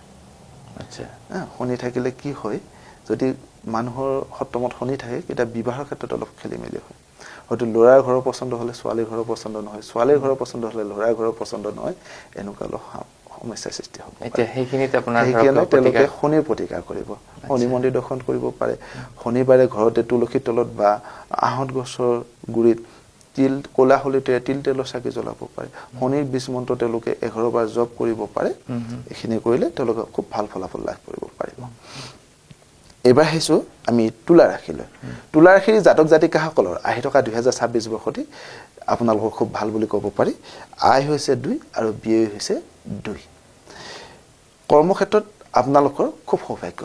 Speaker 1: আচ্ছা
Speaker 2: শনি থাকিলে কি হয় যদি মানুহৰ সপ্তমত শনি থাকে তেতিয়া বিবাহৰ ক্ষেত্ৰত অলপ খেলি মেলি হয় হয়তো ল'ৰাৰ ঘৰৰ পছন্দ হ'লে ছোৱালীৰ ঘৰৰ পছন্দ নহয় ছোৱালীৰ ঘৰৰ পছন্দ হ'লে ল'ৰাৰ ঘৰৰ পছন্দ নহয় এনেকুৱা অলপ সমস্যাৰ সৃষ্টি হ'ব
Speaker 1: এতিয়া সেইখিনিত আপোনাৰ
Speaker 2: তেওঁলোকে শনিৰ প্ৰতিকাৰ কৰিব শনি মন্দিৰ দৰ্শন কৰিব পাৰে শনিবাৰে ঘৰতে তুলসীৰ তলত বা আহঁত গছৰ গুৰিত ক'লা হলিতেৰে তিল তেলৰ চাকি জ্বলাব পাৰে শনিৰ বীজ মন্ত্ৰ তেওঁলোকে 11 বাৰ জপ কৰিব পাৰে এইখিনি কৰিলে তেওঁলোকে খুব ভাল ফলাফল লাভ কৰিব পাৰিব এবাৰ আহিছো আমি তুলা ৰাশিৰ জাতক জাতিকাসকলৰ আহি থকা 2026 বৰ্ষটি আপোনালোকৰ খুব ভাল বুলি ক'ব পাৰি আয় হৈছে 2 আৰু ব্যয় হৈছে 2 কৰ্মক্ষেত্ৰত আপোনালোকৰ খুব সৌভাগ্য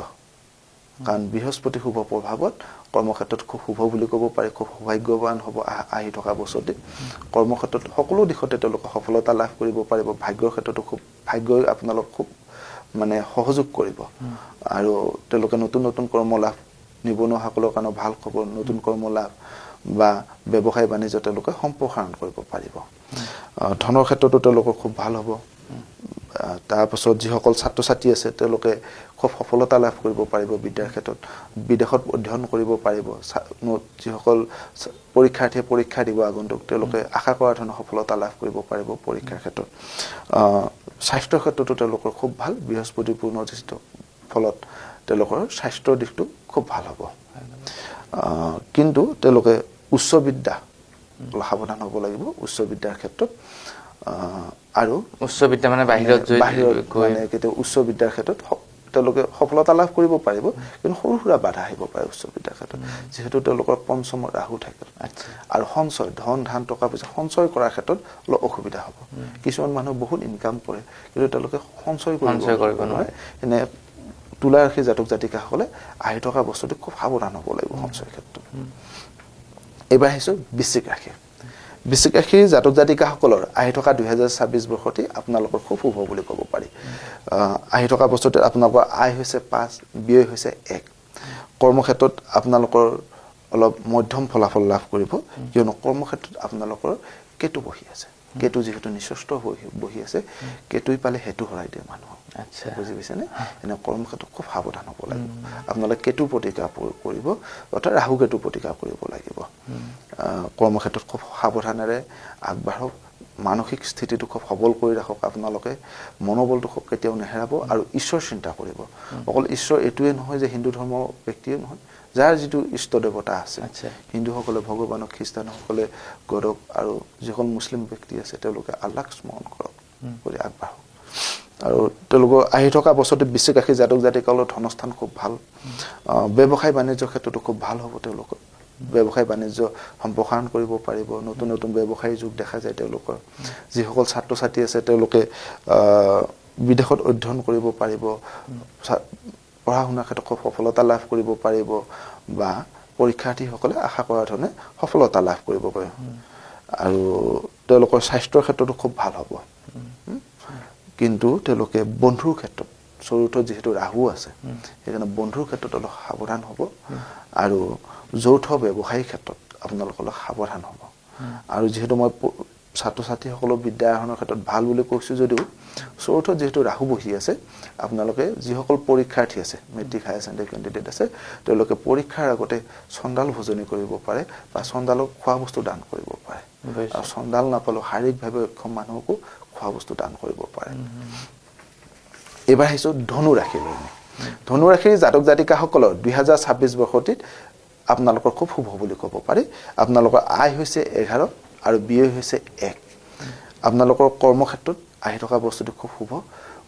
Speaker 2: কাৰণ বৃহস্পতি শুভ প্ৰভাৱত কৰ্মক্ষেত্ৰত খুব শুভ বুলি ক'ব পাৰি খুব সৌভাগ্যৱান হ'ব আহি থকা বছৰটি কৰ্মক্ষেত্ৰত সকলো দিশতে তেওঁলোকে সফলতা লাভ কৰিব পাৰিব ভাগ্যৰ ক্ষেত্ৰতো খুব ভাগ্যই আপোনালোক খুব মানে সহযোগ কৰিব আৰু তেওঁলোকে নতুন নতুন কৰ্ম লাভ নিবনুৱাসকলৰ কাৰণে ভাল খবৰ নতুন কৰ্ম লাভ বা ব্যৱসায় বাণিজ্য তেওঁলোকে সম্প্ৰসাৰণ কৰিব পাৰিব ধনৰ ক্ষেত্ৰতো তেওঁলোকৰ খুব ভাল হ'ব তাৰ পাছত যিসকল ছাত্ৰ ছাত্ৰী আছে তেওঁলোকে খুব সফলতা লাভ কৰিব পাৰিব বিদ্যাৰ ক্ষেত্ৰত বিদেশত অধ্যয়ন কৰিব পাৰিব যিসকল পৰীক্ষাৰ্থীয়ে পৰীক্ষা দিব আগন্তুক তেওঁলোকে আশা কৰা ধৰণৰ সফলতা লাভ কৰিব পাৰিব পৰীক্ষাৰ ক্ষেত্ৰত স্বাস্থ্যৰ ক্ষেত্ৰতো তেওঁলোকৰ খুব ভাল বৃহস্পতি পূৰ্ণ দৃষ্টিৰ ফলত তেওঁলোকৰ স্বাস্থ্যৰ দিশটো খুব ভাল হ'ব কিন্তু তেওঁলোকে উচ্চ বিদ্যা সাৱধান হ'ব লাগিব উচ্চ বিদ্যাৰ ক্ষেত্ৰত আৰু
Speaker 1: উচ্চ বিদ্যা মানে বাহিৰত
Speaker 2: মানে কেতিয়া উচ্চ বিদ্যাৰ ক্ষেত্ৰত তেওঁলোকে সফলতা লাভ কৰিব পাৰিব কিন্তু সৰু সুৰা বাধা আহিব পাৰে উচ্চ বিদ্যাৰ ক্ষেত্ৰত যেহেতু তেওঁলোকৰ পঞ্চমত ৰাহু থাকে আৰু সঞ্চয় ধন ধান টকা পইচা সঞ্চয় কৰাৰ ক্ষেত্ৰত অলপ অসুবিধা হ'ব কিছুমান মানুহ বহুত ইনকাম কৰে কিন্তু তেওঁলোকে সঞ্চয় কৰিব নোৱাৰে এনে তুলা ৰাশিৰ জাতক জাতিকাসকলে আহি থকা বস্তুটো খুব সাৱধান হ'ব লাগিব সঞ্চয়ৰ ক্ষেত্ৰত এবাৰ আহিছো বৃশ্চিক ৰাশিৰ জাতক জাতিকাসকলৰ আহি থকা 2026 বৰ্ষটি আপোনালোকৰ খুব শুভ বুলি ক'ব পাৰি আহি থকা বছৰতে আপোনালোকৰ আয় হৈছে 5 ব্যয় হৈছে 1 কৰ্মক্ষেত্ৰত আপোনালোকৰ অলপ মধ্যম ফলাফল লাভ কৰিব কিয়নো কৰ্মক্ষেত্ৰত আপোনালোকৰ কেতু বহি আছে কেতু যেহেতু নিশ্চষ্ট বহি আছে কেতুই পালে হেতু হৰাই দিয়ে মানুহক আচ্ছা বুজি পাইছেনে এনে কৰ্মক্ষেত্ৰত খুব সাৱধান হ'ব লাগিব আপোনালোকে কেতু প্ৰতিকাৰ কৰিব অৰ্থাৎ ৰাহু কেতু প্ৰতিকাৰ কৰিব লাগিব কৰ্মক্ষেত্ৰত খুব সাৱধানেৰে আগবাঢ়ক মানসিক স্থিতিটো খুব সবল কৰি ৰাখক আপোনালোকে মনোবলটো খুব কেতিয়াও নেহেৰাব আৰু ঈশ্বৰ চিন্তা কৰিব অকল ঈশ্বৰ এটোৱে নহয় যে হিন্দু ধৰ্মৰ ব্যক্তিয়ে নহয় যাৰ যিটো ইষ্ট দেৱতা আছে হিন্দুসকলে ভগৱানক খ্ৰীষ্টানসকলে গডক আৰু যিসকল মুছলিম ব্যক্তি আছে তেওঁলোকে আল্লাহক স্মৰণ কৰক কৰি আগবাঢ়ক আৰু তেওঁলোকৰ আহি থকা বছৰতে বিশ্বাসী জাতক জাতিকালৰ ধনস্থান খুব ভাল ব্যৱসায় বাণিজ্য ক্ষেত্ৰতো খুব ভাল হ'ব তেওঁলোকৰ ব্যৱসায় বাণিজ্য সম্প্ৰসাৰণ কৰিব পাৰিব নতুন নতুন ব্যৱসায়ী যুগ দেখা যায় তেওঁলোকৰ যিসকল ছাত্ৰ ছাত্ৰী আছে তেওঁলোকে বিদেশত অধ্যয়ন কৰিব পাৰিব পঢ়া শুনাৰ ক্ষেত্ৰত সফলতা লাভ কৰিব পাৰিব বা পৰীক্ষাৰ্থীসকলে আশা কৰা ধৰণে সফলতা লাভ কৰিব পাৰিব আৰু তেওঁলোকৰ স্বাস্থ্যৰ ক্ষেত্ৰতো খুব ভাল হ'ব কিন্তু তেওঁলোকে বন্ধুৰ ক্ষেত্ৰত চতুৰ্থ যেহেতু ৰাহু আছে সেইকাৰণে বন্ধুৰ ক্ষেত্ৰত অলপ সাৱধান হ'ব আৰু যৌথ ব্যৱসায়িক ক্ষেত্ৰত আপোনালোক অলপ সাৱধান হ'ব আৰু যেহেতু মই ছাত্ৰ ছাত্ৰীসকলৰ বিদ্যা আহৰণৰ ক্ষেত্ৰত ভাল বুলি কৈছোঁ যদিও চতুৰ্থ যেহেতু ৰাহু বহি আছে আপোনালোকে যিসকল পৰীক্ষাৰ্থী আছে মেট্ৰিক হায়াৰ ছেকেণ্ডেৰী কেণ্ডিডেট আছে তেওঁলোকে পৰীক্ষাৰ আগতে চন্দাল ভোজনী কৰিব পাৰে বা চন্দালক খোৱা বস্তু দান কৰিব পাৰে আৰু চন্দাল নাপালেও শাৰীৰিকভাৱে অক্ষম মানুহকো খোৱা বস্তু দান কৰিব পাৰে এবাৰ আহিছোঁ ধনু ৰাশিলৈ ধনু ৰাশিৰ জাতক জাতিকাসকলৰ 2026 বৰ্ষটিত আপোনালোকৰ খুব শুভ বুলি ক'ব পাৰি আপোনালোকৰ আয় হৈছে 11 আৰু ব্যয় হৈছে 1 আপোনালোকৰ কৰ্মক্ষেত্ৰত আহি থকা বস্তুটো খুব শুভ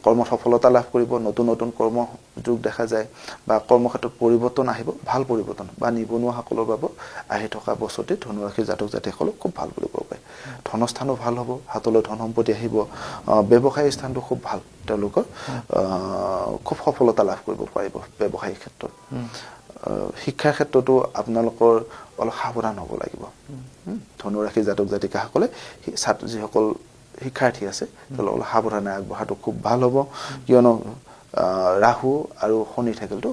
Speaker 2: কৰ্মত সফলতা লাভ কৰিব নতুন নতুন কৰ্ম যোগ দেখা যায় বা কৰ্মক্ষেত্ৰত পৰিৱৰ্তন আহিব ভাল পৰিৱৰ্তন বা নিবনুৱাসকলৰ বাবে আহি থকা বছৰটি ধনু ৰাশিৰ জাতক জাতিসকলক খুব ভাল বুলি ক'ব পাৰি ধনস্থানো ভাল হ'ব হাতলৈ ধন সম্পত্তি আহিব ব্যৱসায়িক স্থানটো খুব ভাল তেওঁলোকৰ খুব সফলতা লাভ কৰিব পাৰিব ব্যৱসায়িক ক্ষেত্ৰত শিক্ষাৰ ক্ষেত্ৰতো আপোনালোকৰ অলপ সাৱধান হ'ব লাগিব ধনু ৰাশিৰ জাতক জাতিকাসকলে যিসকল শিক্ষাৰ্থী আছে তেওঁলোক অলপ সাৱধানে আগবঢ়াটো খুব ভাল হ'ব কিয়নো ৰাহু আৰু শনি থাকিলতো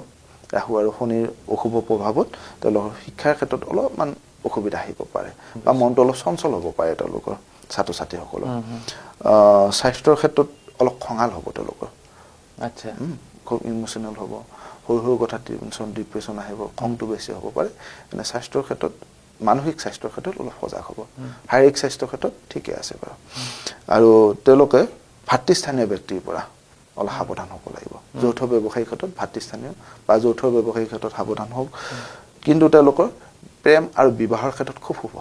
Speaker 2: ৰাহু আৰু শনিৰ অশুভ প্ৰভাৱত তেওঁলোকৰ শিক্ষাৰ ক্ষেত্ৰত অলপমান অসুবিধা আহিব পাৰে বা মনটো অলপ চঞ্চল হ'ব পাৰে তেওঁলোকৰ ছাত্ৰ ছাত্ৰীসকলৰ স্বাস্থ্যৰ ক্ষেত্ৰত অলপ খঙাল হ'ব তেওঁলোকৰ
Speaker 1: আচ্ছা
Speaker 2: খুব ইমোচনেল হ'ব সৰু সৰু কথা টেনশ্যন ডিপ্ৰেশ্যন আহিব খংটো বেছি হ'ব পাৰে এনে স্বাস্থ্যৰ ক্ষেত্ৰত মানসিক স্বাস্থ্যৰ ক্ষেত্ৰত অলপ সজাগ হ'ব শাৰীৰিক স্বাস্থ্যৰ ক্ষেত্ৰত ঠিকে আছে বাৰু আৰু তেওঁলোকে ভাতৃস্থানীয় ব্যক্তিৰ পৰা অলপ সাৱধান হ'ব লাগিব যৌথ ব্যৱসায়িক ক্ষেত্ৰত ভাতৃস্থানীয় বা যৌথ ব্যৱসায়িক ক্ষেত্ৰত সাৱধান হওক কিন্তু তেওঁলোকৰ প্ৰেম আৰু বিবাহৰ ক্ষেত্ৰত খুব শুভ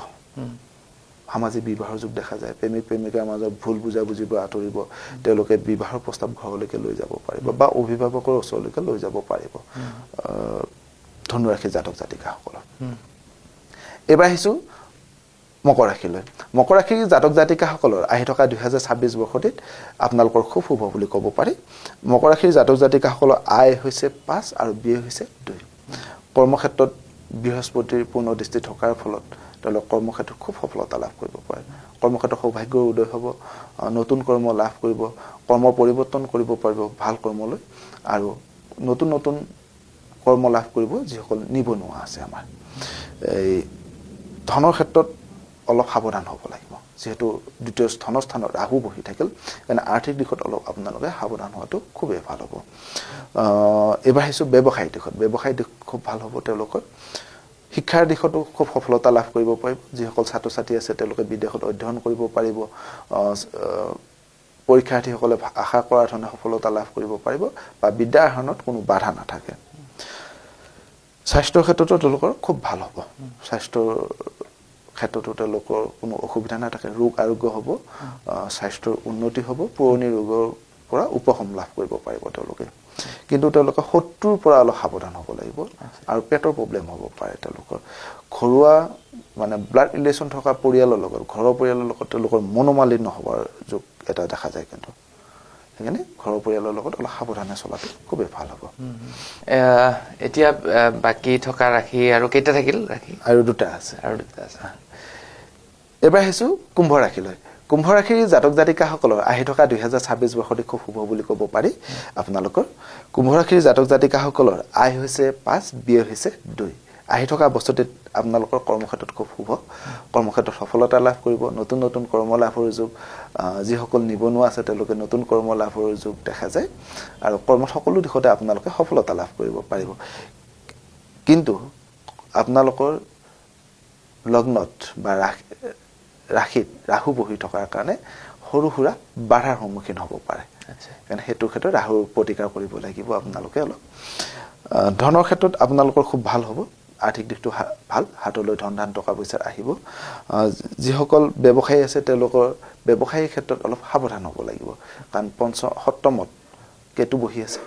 Speaker 2: সামাজিক বিবাহৰ যুগ দেখা যায় প্ৰেমিক প্ৰেমিকাৰ মাজত ভুল বুজাবুজিবোৰ আঁতৰিব তেওঁলোকে বিবাহৰ প্ৰস্তাৱ ঘৰলৈকে লৈ যাব পাৰিব বা অভিভাৱকৰ ওচৰলৈকে লৈ যাব পাৰিব ধনু ৰাশিৰ জাতক জাতিকাসকলৰ এবাৰ আহিছোঁ মকৰ ৰাশিলৈ মকৰ ৰাশিৰ জাতক জাতিকাসকলৰ আহি থকা 2026 বৰ্ষটিত আপোনালোকৰ খুব শুভ বুলি ক'ব পাৰি মকৰ ৰাশিৰ জাতক জাতিকাসকলৰ আয় হৈছে 5 আৰু ব্যয় হৈছে 2 কৰ্মক্ষেত্ৰত বৃহস্পতিৰ পূৰ্ণ দৃষ্টি থকাৰ ফলত তেওঁলোক কৰ্মক্ষেত্ৰত খুব সফলতা লাভ কৰিব পাৰে কৰ্মক্ষেত্ৰত সৌভাগ্যৰ উদয় হ'ব নতুন কৰ্ম লাভ কৰিব কৰ্ম পৰিৱৰ্তন কৰিব পাৰিব ভাল কৰ্মলৈ আৰু নতুন নতুন কৰ্ম লাভ কৰিব যিসকল নিবনুৱা আছে আমাৰ এই ধনৰ ক্ষেত্ৰত অলপ সাৱধান হ'ব লাগিব যেহেতু দ্বিতীয় ধনস্থানত ৰাহু বহি থাকিল এনে আৰ্থিক দিশত অলপ আপোনালোকে সাৱধান হোৱাটো খুবেই ভাল হ'ব এবাৰ আহিছোঁ ব্যৱসায়িক দিশত ব্যৱসায়িক দিশ খুব ভাল হ'ব তেওঁলোকৰ শিক্ষাৰ দিশতো খুব সফলতা লাভ কৰিব পাৰিব যিসকল ছাত্ৰ ছাত্ৰী আছে তেওঁলোকে বিদেশত অধ্যয়ন কৰিব পাৰিব পৰীক্ষাৰ্থীসকলে আশা কৰাৰ ধৰণে সফলতা লাভ কৰিব পাৰিব বা বিদ্যা আহৰণত কোনো বাধা নাথাকে স্বাস্থ্যৰ ক্ষেত্ৰতো তেওঁলোকৰ খুব ভাল হ'ব স্বাস্থ্যৰ ক্ষেত্ৰতো তেওঁলোকৰ কোনো অসুবিধা নাথাকে ৰোগ আৰোগ্য হ'ব স্বাস্থ্যৰ উন্নতি হ'ব পুৰণি ৰোগৰ পৰা উপশম লাভ কৰিব পাৰিব তেওঁলোকে কিন্তু তেওঁলোকে শত্ৰুৰ পৰা অলপ সাৱধান হ'ব লাগিব আৰু পেটৰ প্ৰব্লেম হ'ব পাৰে তেওঁলোকৰ ঘৰুৱা মানে ব্লাড ৰিলেশ্যন থকা পৰিয়ালৰ লগত ঘৰৰ পৰিয়ালৰ লগত তেওঁলোকৰ মনোমালিন্য হোৱাৰ যোগ এটা দেখা যায় কিন্তু সেইকাৰণে ঘৰৰ পৰিয়ালৰ লগত অলপ সাৱধানে চলাটো খুবেই ভাল হ'ব
Speaker 1: এতিয়া বাকী থকা ৰাশি আৰু কেইটা থাকিল ৰাশি
Speaker 2: আৰু দুটা আছে এবাৰ আহিছোঁ কুম্ভ ৰাশিলৈ কুম্ভ ৰাশিৰ জাতক জাতিকাসকলৰ আহি থকা 2026 বৰ্ষটি খুব শুভ বুলি ক'ব পাৰি আপোনালোকৰ কুম্ভ ৰাশিৰ জাতক জাতিকাসকলৰ আয় হৈছে 5 ব্যয় হৈছে 2 আহি থকা বছৰটিত আপোনালোকৰ কৰ্মক্ষেত্ৰত খুব শুভ কৰ্মক্ষেত্ৰত সফলতা লাভ কৰিব নতুন নতুন কৰ্ম লাভৰ যোগ যিসকল নিবনুৱা আছে তেওঁলোকে নতুন কৰ্ম লাভৰ যোগ দেখা যায় আৰু কৰ্মত সকলো দিশতে আপোনালোকে সফলতা লাভ কৰিব পাৰিব কিন্তু আপোনালোকৰ লগ্নত বা ৰাশিত ৰাহু বহি থকাৰ কাৰণে সৰু সুৰা বাধাৰ সন্মুখীন হ'ব পাৰে কাৰণে সেইটো ক্ষেত্ৰত ৰাহুৰ প্ৰতিকাৰ কৰিব লাগিব আপোনালোকে অলপ ধনৰ ক্ষেত্ৰত আপোনালোকৰ খুব ভাল হ'ব আৰ্থিক দিশটো ভাল হাতলৈ ধন ধান টকা পইচা আহিব যিসকল ব্যৱসায়ী আছে তেওঁলোকৰ ব্যৱসায়িক ক্ষেত্ৰত অলপ সাৱধান হ'ব লাগিব কাৰণ সপ্তমত কেতু বহি আছে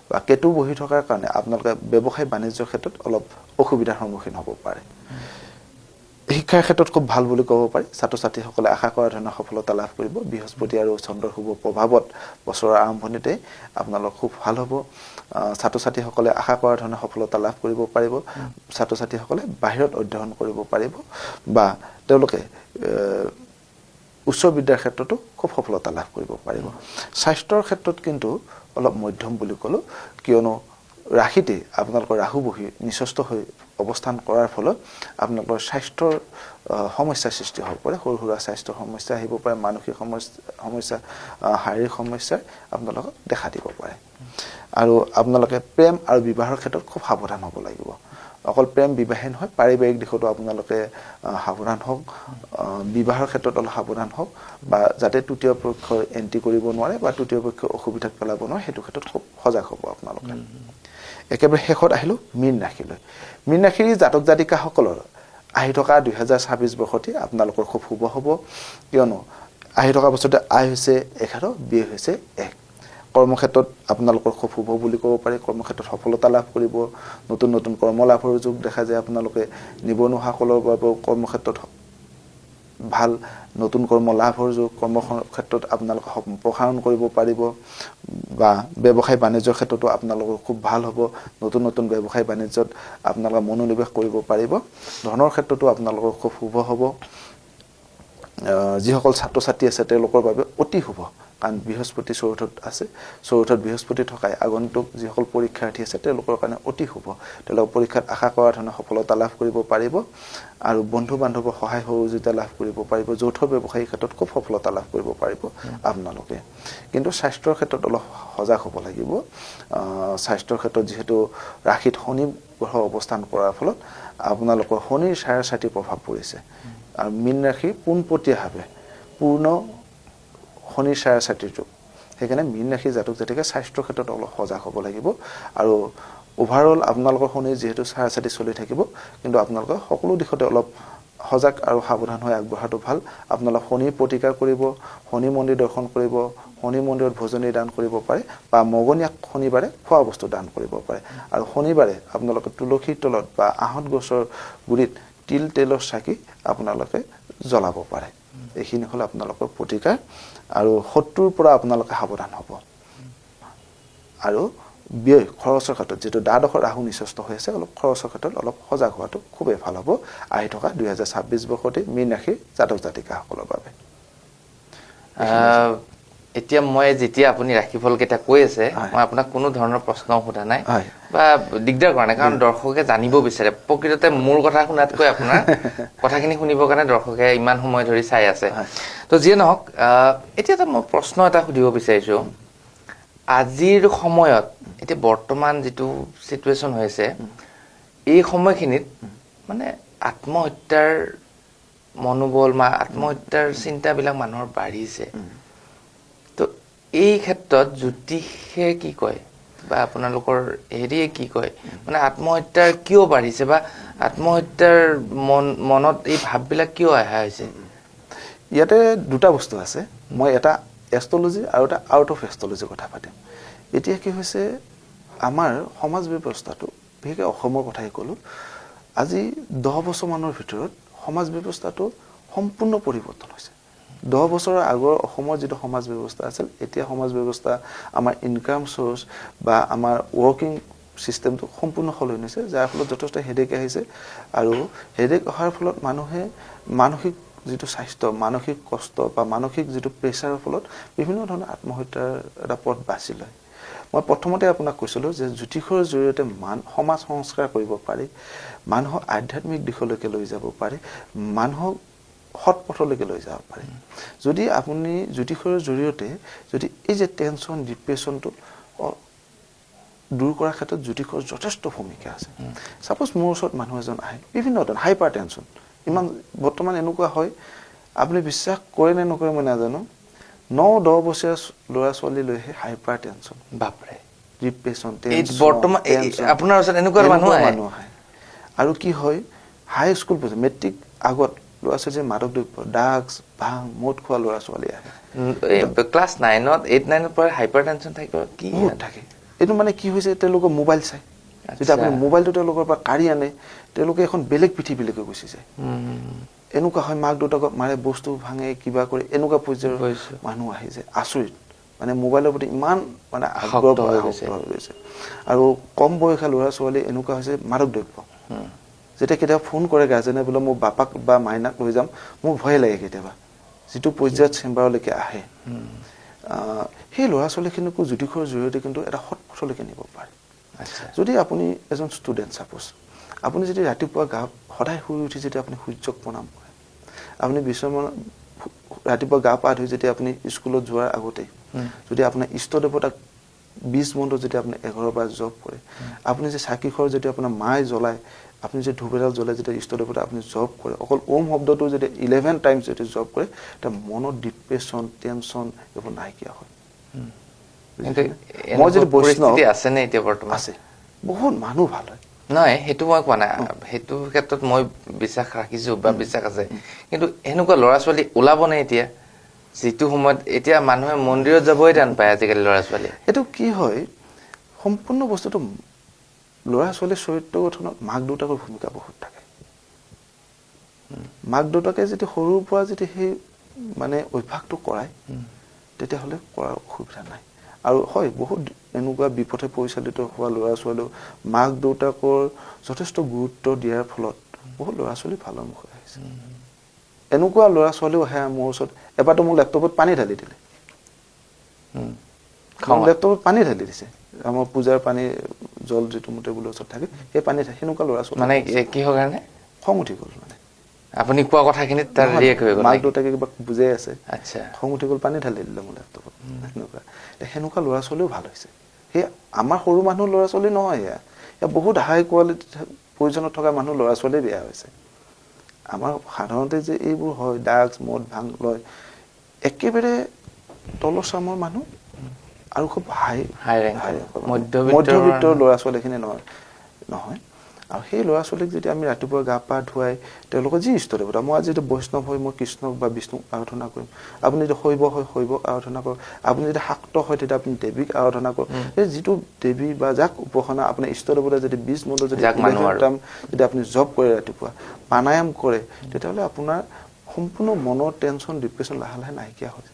Speaker 2: বা কেতু বহি থকাৰ কাৰণে আপোনালোকে ব্যৱসায় বাণিজ্যৰ ক্ষেত্ৰত অলপ অসুবিধাৰ সন্মুখীন হ'ব পাৰে শিক্ষাৰ ক্ষেত্ৰত খুব ভাল বুলি ক'ব পাৰি ছাত্ৰ ছাত্ৰীসকলে আশা কৰা ধৰণৰ সফলতা লাভ কৰিব বৃহস্পতি আৰু চন্দ্ৰৰ শুভ প্ৰভাৱত বছৰৰ আৰম্ভণিতে আপোনালোক খুব ভাল হ'ব ছাত্ৰ ছাত্ৰীসকলে আশা কৰা ধৰণৰ সফলতা লাভ কৰিব পাৰিব ছাত্ৰ ছাত্ৰীসকলে বাহিৰত অধ্যয়ন কৰিব পাৰিব বা তেওঁলোকে উচ্চ বিদ্যাৰ ক্ষেত্ৰতো খুব সফলতা লাভ কৰিব পাৰিব স্বাস্থ্যৰ ক্ষেত্ৰত কিন্তু অলপ মধ্যম বুলি ক'লো কিয়নো ৰাশিতে আপোনালোকৰ ৰাহু বহি নিচস্ত হৈ অৱস্থান কৰাৰ ফলত আপোনালোকৰ স্বাস্থ্যৰ সমস্যাৰ সৃষ্টি হ'ব পাৰে সৰু সুৰা স্বাস্থ্যৰ সমস্যা আহিব পাৰে মানসিক সমস্যা শাৰীৰিক সমস্যাই আপোনালোকক দেখা দিব পাৰে আৰু আপোনালোকে প্ৰেম আৰু বিবাহৰ ক্ষেত্ৰত খুব সাৱধান হ'ব লাগিব অকল প্ৰেম বিবাহে নহয় পাৰিবাৰিক দিশতো আপোনালোকে সাৱধান হওক বিবাহৰ ক্ষেত্ৰত অলপ সাৱধান হওক বা যাতে তৃতীয় পক্ষৰ এন্ট্ৰি কৰিব নোৱাৰে বা তৃতীয় পক্ষৰ অসুবিধাত পেলাব নোৱাৰে সেইটো ক্ষেত্ৰত খুব সজাগ হ'ব আপোনালোকে একেবাৰে শেষত আহিলো মীন ৰাশিলৈ মীন ৰাশিৰ জাতক জাতিকাসকলৰ আহি থকা 2026 বৰ্ষতে আপোনালোকৰ খুব শুভ হ'ব কিয়নো আহি থকা বছৰতে আয় হৈছে 11 ব্যয় হৈছে 1 কৰ্মক্ষেত্ৰত আপোনালোকৰ খুব শুভ বুলি ক'ব পাৰি কৰ্মক্ষেত্ৰত সফলতা লাভ কৰিব নতুন নতুন কৰ্ম লাভৰ যোগ দেখা যায় আপোনালোকে নিবনুৱাসকলৰ বাবে কৰ্মক্ষেত্ৰত ভাল নতুন কৰ্ম লাভৰ যোগ কৰ্মক্ষেত্ৰত আপোনালোকে সম্প্ৰসাৰণ কৰিব পাৰিব বা ব্যৱসায় বাণিজ্যৰ ক্ষেত্ৰতো আপোনালোকৰ খুব ভাল হ'ব নতুন নতুন ব্যৱসায় বাণিজ্যত আপোনালোকে মনোনিৱেশ কৰিব পাৰিব ধনৰ ক্ষেত্ৰতো আপোনালোকৰ খুব শুভ হ'ব যিসকল ছাত্ৰ ছাত্ৰী আছে তেওঁলোকৰ বাবে অতি শুভ কাৰণ বৃহস্পতি চতুৰ্থত আছে চতুৰ্থত বৃহস্পতি থকাই আগন্তুক যিসকল পৰীক্ষাৰ্থী আছে তেওঁলোকৰ কাৰণে অতি শুভ তেওঁলোক পৰীক্ষাত আশা কৰা ধৰণৰ সফলতা লাভ কৰিব পাৰিব আৰু বন্ধু বান্ধৱৰ সহায় সহযোগিতা লাভ কৰিব পাৰিব যৌথ ব্যৱসায়িক ক্ষেত্ৰত খুব সফলতা লাভ কৰিব পাৰিব আপোনালোকে কিন্তু স্বাস্থ্যৰ ক্ষেত্ৰত অলপ সজাগ হ'ব লাগিব স্বাস্থ্যৰ ক্ষেত্ৰত যেহেতু ৰাশিত শনি গ্ৰহ অৱস্থান কৰাৰ ফলত আপোনালোকৰ শনিৰ 4.5 প্ৰভাৱ পৰিছে আৰু মীন ৰাশি পোনপটীয়াভাৱে পূৰ্ণ শনিৰ 4.5 যুগ সেইকাৰণে মীন ৰাশি জাতক জাতিকে স্বাস্থ্যৰ ক্ষেত্ৰত অলপ সজাগ হ'ব লাগিব আৰু ওভাৰঅল আপোনালোকৰ শনি যেহেতু 4.5 চলি থাকিব কিন্তু আপোনালোকৰ সকলো দিশতে অলপ সজাগ আৰু সাৱধান হৈ আগবঢ়াটো ভাল আপোনালোক শনিৰ প্ৰতিকাৰ কৰিব শনি মন্দিৰ দৰ্শন কৰিব শনি মন্দিৰত ভোজনী দান কৰিব পাৰে বা মগনীয়া শনিবাৰে খোৱা বস্তু দান কৰিব পাৰে আৰু শনিবাৰে আপোনালোকে তুলসীৰ তলত বা আহত গছৰ গুৰিত তিল তেলৰ চাকি আপোনালোকে জ্বলাব পাৰে এইখিনি হ'ল আপোনালোকৰ প্ৰতিকাৰ আৰু শত্ৰুৰ পৰা আপোনালোকে সাৱধান হ'ব আৰু ব্যয় খৰচৰ ক্ষেত্ৰত যেটো দ্বাদশ ৰাহু নিচস্ত হৈ আছে অলপ খৰচৰ ক্ষেত্ৰত অলপ সজাগ হোৱাটো খুবেই ভাল হ'ব আহি থকা 2026 বৰ্ষতে মীন ৰাশিৰ জাতক জাতিকাসকলৰ বাবে
Speaker 1: এতিয়া মই যেতিয়া আপুনি ৰাশিফল কেইটা কৈ আছে মই আপোনাক কোনো ধৰণৰ প্ৰশ্ন সোধা নাই বা দিগদাৰ কৰা নাই কাৰণ দৰ্শকে জানিব বিচাৰে প্ৰকৃততে মোৰ কথা শুনাতকৈ আপোনাৰ কথাখিনি শুনিবৰ কাৰণে দৰ্শকে ইমান সময় ধৰি চাই আছে তো যিয়ে নহওক এতিয়া মই প্ৰশ্ন এটা সুধিব বিচাৰিছো আজিৰ সময়ত এতিয়া বৰ্তমান যেটো সিচুৱেশন হৈছে এই সময়খিনিত মানে আত্মহত্যাৰ মনোবল মা আত্মহত্যাৰ চিন্তাবিলাক মানুহৰ বাঢ়িছে তো এই ক্ষেত্ৰত জ্যোতিষে কি কয় বা আপোনালোকৰ হেৰিয়ে কি কয় মানে আত্মহত্যাৰ কিয় বাঢ়িছে বা আত্মহত্যাৰ মনত এই ভাববিলাক কিয় আহা হৈছে
Speaker 2: ইয়াতে দুটা বস্তু আছে মই এটা এষ্ট্ৰলজি আৰু এটা আউট অফ এষ্ট্ৰলজি কথা পাতিম এতিয়া কি হৈছে আমাৰ সমাজ ব্যৱস্থাটো বিশেষকৈ অসমৰ কথাই ক'লো আজি 10 বছৰ মানৰ ভিতৰত সমাজ ব্যৱস্থাটো সম্পূৰ্ণ পৰিৱৰ্তন হৈছে 10 বছৰৰ আগৰ অসমৰ যেটো সমাজ ব্যৱস্থা আছিল এতিয়া সমাজ ব্যৱস্থা আমাৰ ইনকাম সোৰ্স বা আমাৰ ওয়াৰ্কিং সিস্টেমটো সম্পূৰ্ণ সলনি হৈছে যাৰ ফলত যথেষ্ট হেডেক আহিছে আৰু হেডেক অহাৰ ফলত মানুহে মানসিক যেটো স্বাস্থ্য মানসিক কষ্ট বা মানসিক যেটো প্ৰেছাৰৰ ফলত বিভিন্ন ধৰণৰ আত্মহত্যাৰ এটা পথ বাছি লয় মই প্ৰথমতে আপোনাক কৈছিলো যে জ্যোতিষৰ জৰিয়তে সমাজ সংস্কাৰ কৰিব পাৰি মানুহক আধ্যাত্মিক দিশলৈকে লৈ যাব পাৰি মানুহক হট পথলৈকে লৈ যাব পাৰি যদি আপুনি জ্যোতিষৰ জৰিয়তে যদি এই যে টেনচন ডিপ্ৰেছনটো দূৰ কৰাৰ ক্ষেত্ৰত জ্যোতিষৰ যথেষ্ট ভূমিকা আছে সাপোজ মোৰ ওচৰত মানুহ এজন আহে বিভিন্ন ধৰণৰ হাইপাৰ টেনচন ইমান বৰ্তমান এনেকুৱা হয় আপুনি বিশ্বাস কৰে নে নকৰে মই নাজানো 9-10 বছৰীয়া ল'ৰা ছোৱালী লৈহে হাইপাৰ টেনচন
Speaker 1: বাপৰে
Speaker 2: ডিপ্ৰেছন
Speaker 1: এই বৰ্তমান আপোনাৰ ওচৰত এনেকুৱা মানুহ
Speaker 2: আহে আৰু কি হয় হাই স্কুল পৰ্যন্ত মেট্ৰিক আগত ল'ৰা ছোৱালীয়ে মাদক দ্ৰব্য ড্ৰাগছ ভাং মদ খোৱা ল'ৰা ছোৱালী আহে
Speaker 1: ক্লাছ 9ত 8-9ত পৰা হাইপাৰ টেনচন থাকিব কি
Speaker 2: থাকে এইটো মানে কি হৈছে তেওঁলোকৰ মোবাইল চাই যেতিয়া আপুনি মোবাইলটো তেওঁলোকৰ পৰা কাঢ়ি আনে তেওঁলোকে এখন বেলেগ পৃথিৱীলৈকে গুচি যায় এনেকুৱা হয় মাক দেউতাকক মাৰে বস্তু ভাঙে কিবা কৰে এনেকুৱা পৰ্যায়ৰ মানুহ আহি যায় আচৰিত মানে মোবাইলৰ প্ৰতি ইমান মানে আগ্ৰহ হৈ গৈছে আৰু কম বয়সীয়া ল'ৰা ছোৱালী এনেকুৱা হৈছে মাদক দ্ৰব্য যেতিয়া কেতিয়াবা ফোন কৰে গাৰ্জেনে বোলে মোৰ বাপাক বা মাইনাক লৈ যাম মোৰ ভয় লাগে কেতিয়াবা যিটো পৰ্যায়ত চেম্বাৰলৈকে আহে সেই ল'ৰা ছোৱালীখিনিকো জ্যোতিষৰ জৰিয়তে কিন্তু এটা সৎ পথলৈকে নিব পাৰে যদি আপুনি এজন ষ্টুডেণ্ট ছাপোজ আপুনি যদি ৰাতিপুৱা সদায় শুই উঠি যেতিয়া আপুনি সূৰ্যক প্ৰণাম কৰে আপুনি ৰাতিপুৱা গা পা ধুই যেতিয়া আপুনি স্কুলত যোৱাৰ আগতে যদি আপোনাৰ ইষ্ট দেৱতাক 20 মন্ত্ৰ যদি আপুনি 11 বাৰ জপ কৰে আপুনি যে চাকিখৰ যদি আপোনাৰ মায়ে জ্বলায় আপুনি যে ধূপ এডাল জ্বলাই যেতিয়া ইষ্ট দেৱতা আপুনি জপ কৰে অকল ওম শব্দটো যদি 11 টাইমছ যদি জপ কৰে তা মনৰ ডিপ্ৰেছন টেনচন এইবোৰ নাইকিয়া হয় মই যদি বৈষ্ণৱ
Speaker 1: আছে নে এতিয়া বৰ্তমান
Speaker 2: আছে বহুত মানুহ ভাল হয়
Speaker 1: নহয় সেইটো মই কোৱা নাই সেইটো ক্ষেত্ৰত মই বিশ্বাস ৰাখিছো বা বিশ্বাস আছে কিন্তু এনেকুৱা ল'ৰা ছোৱালী ওলাব নে এতিয়া যিটো সময়ত এতিয়া মানুহে মন্দিৰত যাবই টান পায় আজিকালি ল'ৰা ছোৱালী
Speaker 2: এইটো কি হয় সম্পূৰ্ণ বস্তুটো ল'ৰা ছোৱালীৰ চৰিত্ৰ গঠনত মাক দেউতাকৰ ভূমিকা বহুত থাকে মাক দেউতাকে যদি সৰুৰ পৰা যদি সেই মানে অভ্যাসটো কৰায় তেতিয়াহ'লে কৰাৰ অসুবিধা নাই আৰু হয় বহুত এনেকুৱা বিপথে পৰিচালিত হোৱা ল'ৰা ছোৱালীও মাক দেউতাকৰ যথেষ্ট গুৰুত্ব দিয়াৰ ফলত বহুত ল'ৰা ছোৱালী ভালৰ মুখত আহিছে এনেকুৱা ল'ৰা ছোৱালীও আহে মোৰ ওচৰত এবাৰতো মোৰ লেপটপত পানী ঢালি দিলে লেপটপত পানী ঢালি দিছে আমাৰ পূজাৰ পানী জল যিটো টেবুলৰ ওচৰত থাকে সেই পানী সেনেকুৱা ল'ৰা ছোৱালী
Speaker 1: মানে কিহৰ কাৰণে
Speaker 2: খং উঠি গ'ল মানে
Speaker 1: আপুনি কোৱা কথাখিনিত তাৰ ৰিয়েক্ট হৈ গ'ল
Speaker 2: মাক দেউতাকে কিবা বুজাই আছে
Speaker 1: আচ্ছা
Speaker 2: খং উঠি গ'ল পানী ঢালি দিলে মোৰ লেপটপত সেনেকুৱা ল'ৰা ছোৱালীও ভাল হৈছে সেই আমাৰ সৰু মানুহ ল'ৰা ছোৱালী নহয় এয়া বহুত হাই কোৱালিটি প্ৰয়োজনত থকা মানুহ ল'ৰা ছোৱালী বেয়া হৈছে আমাৰ সাধাৰণতে যে এইবোৰ হয় ড্ৰাগছ মদ ভাং লয় একেবাৰে তলৰ চামৰ মানুহ আৰু খুব হাই মধ্যবিত্তৰ ল'ৰা ছোৱালীখিনি নহয় আৰু সেই ল'ৰা ছোৱালীক যদি আমি ৰাতিপুৱা গা পা ধুৱাই তেওঁলোকৰ যি ইষ্ট দেৱতা মই আজি যদি বৈষ্ণৱ হয় মই কৃষ্ণক বা বিষ্ণুক আৰাধনা কৰিম আপুনি যদি শৈৱ হয় শৈৱক আৰাধনা কৰক আপুনি যদি শাক্ত হয় তেতিয়া আপুনি দেৱীক আৰাধনা কৰক এই যিটো দেৱী বা যাক উপাসনা আপোনাৰ ইষ্ট দেৱতা যদি 20 মন্ত্ৰ যদি যদি আপুনি জপ কৰে ৰাতিপুৱা প্ৰাণায়াম কৰে তেতিয়াহ'লে আপোনাৰ সম্পূৰ্ণ মনৰ টেনচন ডিপ্ৰেছন লাহে লাহে নাইকিয়া হয়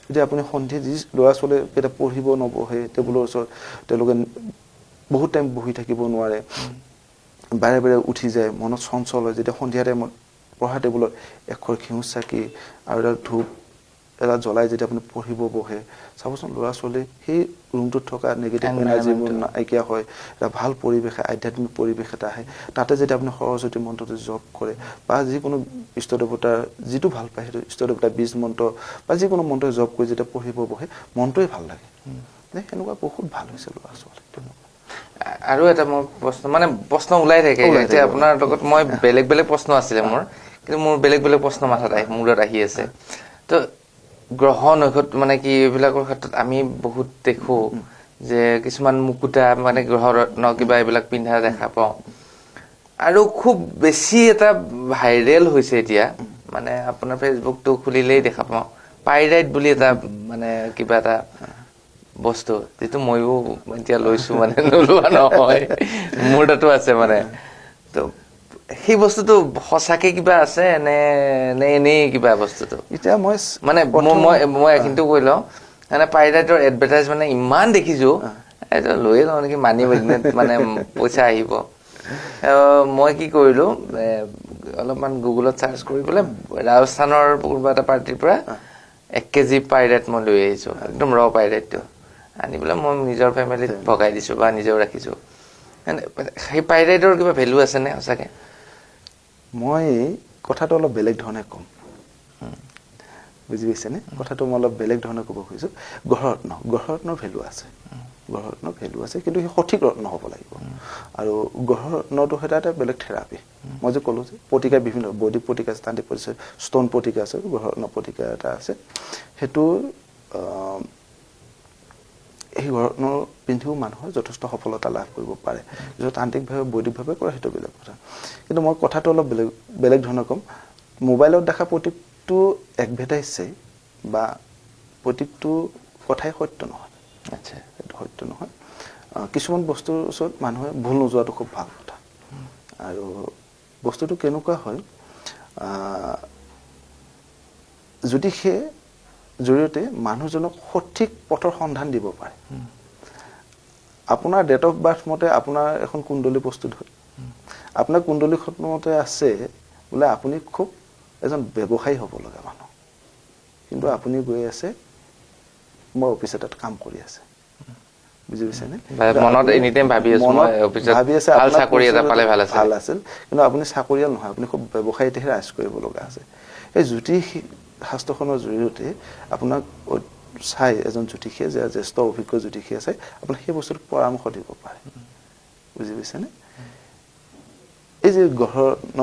Speaker 2: যদি আপুনি সন্ধিয়া যি ল'ৰা ছোৱালীয়ে কেতিয়া পঢ়িব নবহে টেবুলৰ ওচৰত তেওঁলোকে বহুত টাইম বহি থাকিব নোৱাৰে বাৰে বাৰে উঠি যায় মনত চঞ্চল হয় যেতিয়া সন্ধিয়া টাইমত পঢ়া টেবুলত এখৰ ঘিউ চাকি আৰু এডাল ধূপ এডাল জ্বলাই যেতিয়া আপুনি পঢ়িব বহে চাবচোন ল'ৰা ছোৱালী সেই ৰুমটোত থকা নিগেটিভ এনাৰ্জিবোৰ নাইকিয়া হয় এটা ভাল পৰিৱেশ আধ্যাত্মিক পৰিৱেশ এটা আহে তাতে যেতিয়া আপুনি সৰস্বতী মন্ত্ৰটো জপ কৰে বা যিকোনো ইষ্ট দেৱতাৰ যিটো ভাল পায় সেইটো ইষ্ট দেৱতাৰ 20 মন্ত্ৰ বা যিকোনো মন্ত্ৰ জপ কৰি যেতিয়া পঢ়িব বহে মনটোৱে ভাল লাগে সেনেকুৱা বহুত ভাল হৈছে ল'ৰা ছোৱালী
Speaker 1: আৰু এটা মোৰ প্ৰশ্ন ওলাই থাকে এতিয়া আপোনাৰ লগত মই বেলেগ বেলেগ প্ৰশ্ন আছিলে মোৰ কিন্তু মোৰ বেলেগ বেলেগ প্ৰশ্ন মাথাত মূৰত আহি আছে তো গ্ৰহ নক্ষত্ৰ মানে কি এইবিলাকৰ ক্ষেত্ৰত আমি বহুত দেখো যে কিছুমান মুকুতা মানে গ্ৰহ ৰত্ন কিবা এইবিলাক পিন্ধা দেখা পাওঁ আৰু খুব বেছি এটা ভাইৰেল হৈছে এতিয়া মানে আপোনাৰ ফেচবুকটো খুলিলেই দেখা পাওঁ পাইৰাইট বুলি এটা মানে কিবা এটা বস্তু যেটো মইও এতিয়া লৈছো মানে নোলোৱা নহয় মোৰ তাতো আছে মানে তো সেই বস্তুটো সঁচাকে কিবা আছে নে এনেই কিবা বস্তুটো
Speaker 2: এতিয়া
Speaker 1: মই কিন্তু কৈ লওঁ মানে পাইৰাইটৰ এডভাৰটাইজ মানে ইমান দেখিছো এইটো লৈয়ে লওঁ নেকি মানি মেগনেট মানে পইচা আহিব মই কি কৰিলো অলপমান গুগলত চাৰ্চ কৰি পেলাই ৰাজস্থানৰ কোনোবা এটা পাৰ্টিৰ পৰা 1 কেজি পাইৰাইট মই লৈ আহিছো একদম ৰ পাইৰাইটটো আনি পেলাই মই নিজৰ ফেমিলিত ভগাই দিছো বা নিজেও ৰাখিছো সেই পাইৰাইটৰ কিবা ভেলু আছে নে সঁচাকে
Speaker 2: মই কথাটো অলপ বেলেগ ধৰণে কম বুজি পাইছেনে কথাটো মই অলপ বেলেগ ধৰণে ক'ব খুজিছো গ্ৰহৰত্নৰ ভেলু আছে গ্ৰহণৰ ভেলু আছে কিন্তু সেই সঠিক ৰত্ন হ'ব লাগিব আৰু গ্ৰহণটো এটা বেলেগ থেৰাপি মই যে ক'লো যে প্ৰতিকাৰ বিভিন্ন বৈদিক প্ৰতিকাৰ আছে তান্ত্ৰিক প্ৰতিকাৰ ষ্টন প্ৰতিকাৰ আছে গ্ৰহণ প্ৰতিকাৰ এটা আছে সেইটো এই গ্ৰহণৰ পিন্ধিও মানুহৰ যথেষ্ট সফলতা লাভ কৰিব পাৰে যদি তান্ত্ৰিকভাৱে বৈদিকভাৱে কৰে সেইটো বেলেগ কথা কিন্তু মই কথাটো অলপ বেলেগ ধৰণৰ ক'ম মোবাইলত দেখা প্ৰতিটো এডভাৰটাইজে বা প্ৰতিটো কথাই সত্য নহয়
Speaker 1: আচ্ছা
Speaker 2: সেইটো সত্য নহয় কিছুমান বস্তুৰ ওচৰত মানুহে ভুল নোযোৱাটো খুব ভাল কথা আৰু বস্তুটো কেনেকুৱা হয় যদি সেই জৰিয়তে মানুহজনক সঠিক পথৰ সন্ধান দিব পাৰে আপোনাৰ ডেট অফ বাৰ্থ মতে আপোনাৰ এখন কুণ্ডলী প্ৰস্তুত হয় আপোনাৰ কুণ্ডলীখন মতে আছে বোলে আপুনি খুব এজন ব্যৱসায়ী হ'ব লগা মানুহ কিন্তু আপুনি গৈ আছে মই অফিচ এটাত কাম কৰি আছে বুজি পাইছেনে
Speaker 1: মনত এনি টাইম ভাবি আছো মই অফিচত ভাল চাকৰি এটা পালে ভাল আছিল
Speaker 2: কিন্তু আপুনি চাকৰিয়াল নহয় আপুনি খুব ব্যৱসায়ীতেহে ৰাজ কৰিব লগা আছে এই জ্যোতিষ শাস্ত্ৰখনৰ জৰিয়তে আপোনাক চাই এজন জ্যোতিষীয়ে যে জ্যেষ্ঠ অভিজ্ঞ জ্যোতিষী আছে আপোনাক সেই বস্তুটো পৰামৰ্শ দিব পাৰে বুজি পাইছেনে এই যে গ্ৰহণ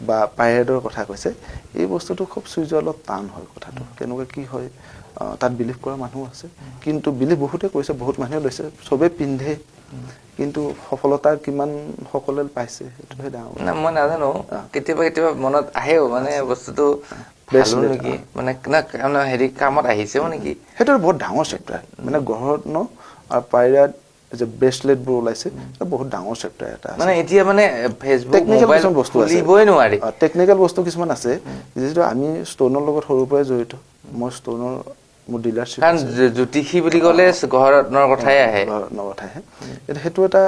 Speaker 2: বা পাইৰেডৰ কথা কৈছে এই বস্তুটো খুব চুইজ অলপ টান হয় কথাটো কেনেকুৱা কি হয় তাত বিলিভ কৰা মানুহ আছে কিন্তু বিলিভ বহুতে কৰিছে বহুত মানুহে লৈছে চবে পিন্ধে কিন্তু সফলতা কিমান সকলে পাইছে সেইটোহে ডাঙৰ
Speaker 1: না মই নাজানো কেতিয়াবা মনত আহেও মানে বস্তুটো ভালো নেকি মানে না হেৰি কামত আহিছেও নেকি
Speaker 2: সেইটো বহুত ডাঙৰ চেপ্টাৰ মানে গ্ৰহণ আৰু পাইৰেড যে ব্ৰেচলেট বোৰ ওলাইছে বহুত ডাঙৰ চেপ্টাৰ এটা আছে
Speaker 1: মানে এতিয়া মানে ফেচবুক মোবাইল
Speaker 2: বস্তু আছে
Speaker 1: খুলিবই নোৱাৰি
Speaker 2: টেকনিক্যাল বস্তু কিছুমান আছে যেটো আমি ষ্টনৰ লগত সৰুৰ পৰাই জড়িত মই ষ্টনৰ মোৰ ডিলাৰশ্বিপ
Speaker 1: কাৰণ জ্যোতিষী বুলি ক'লে গ্ৰহণৰ কথাই আহে
Speaker 2: সেইটো এটা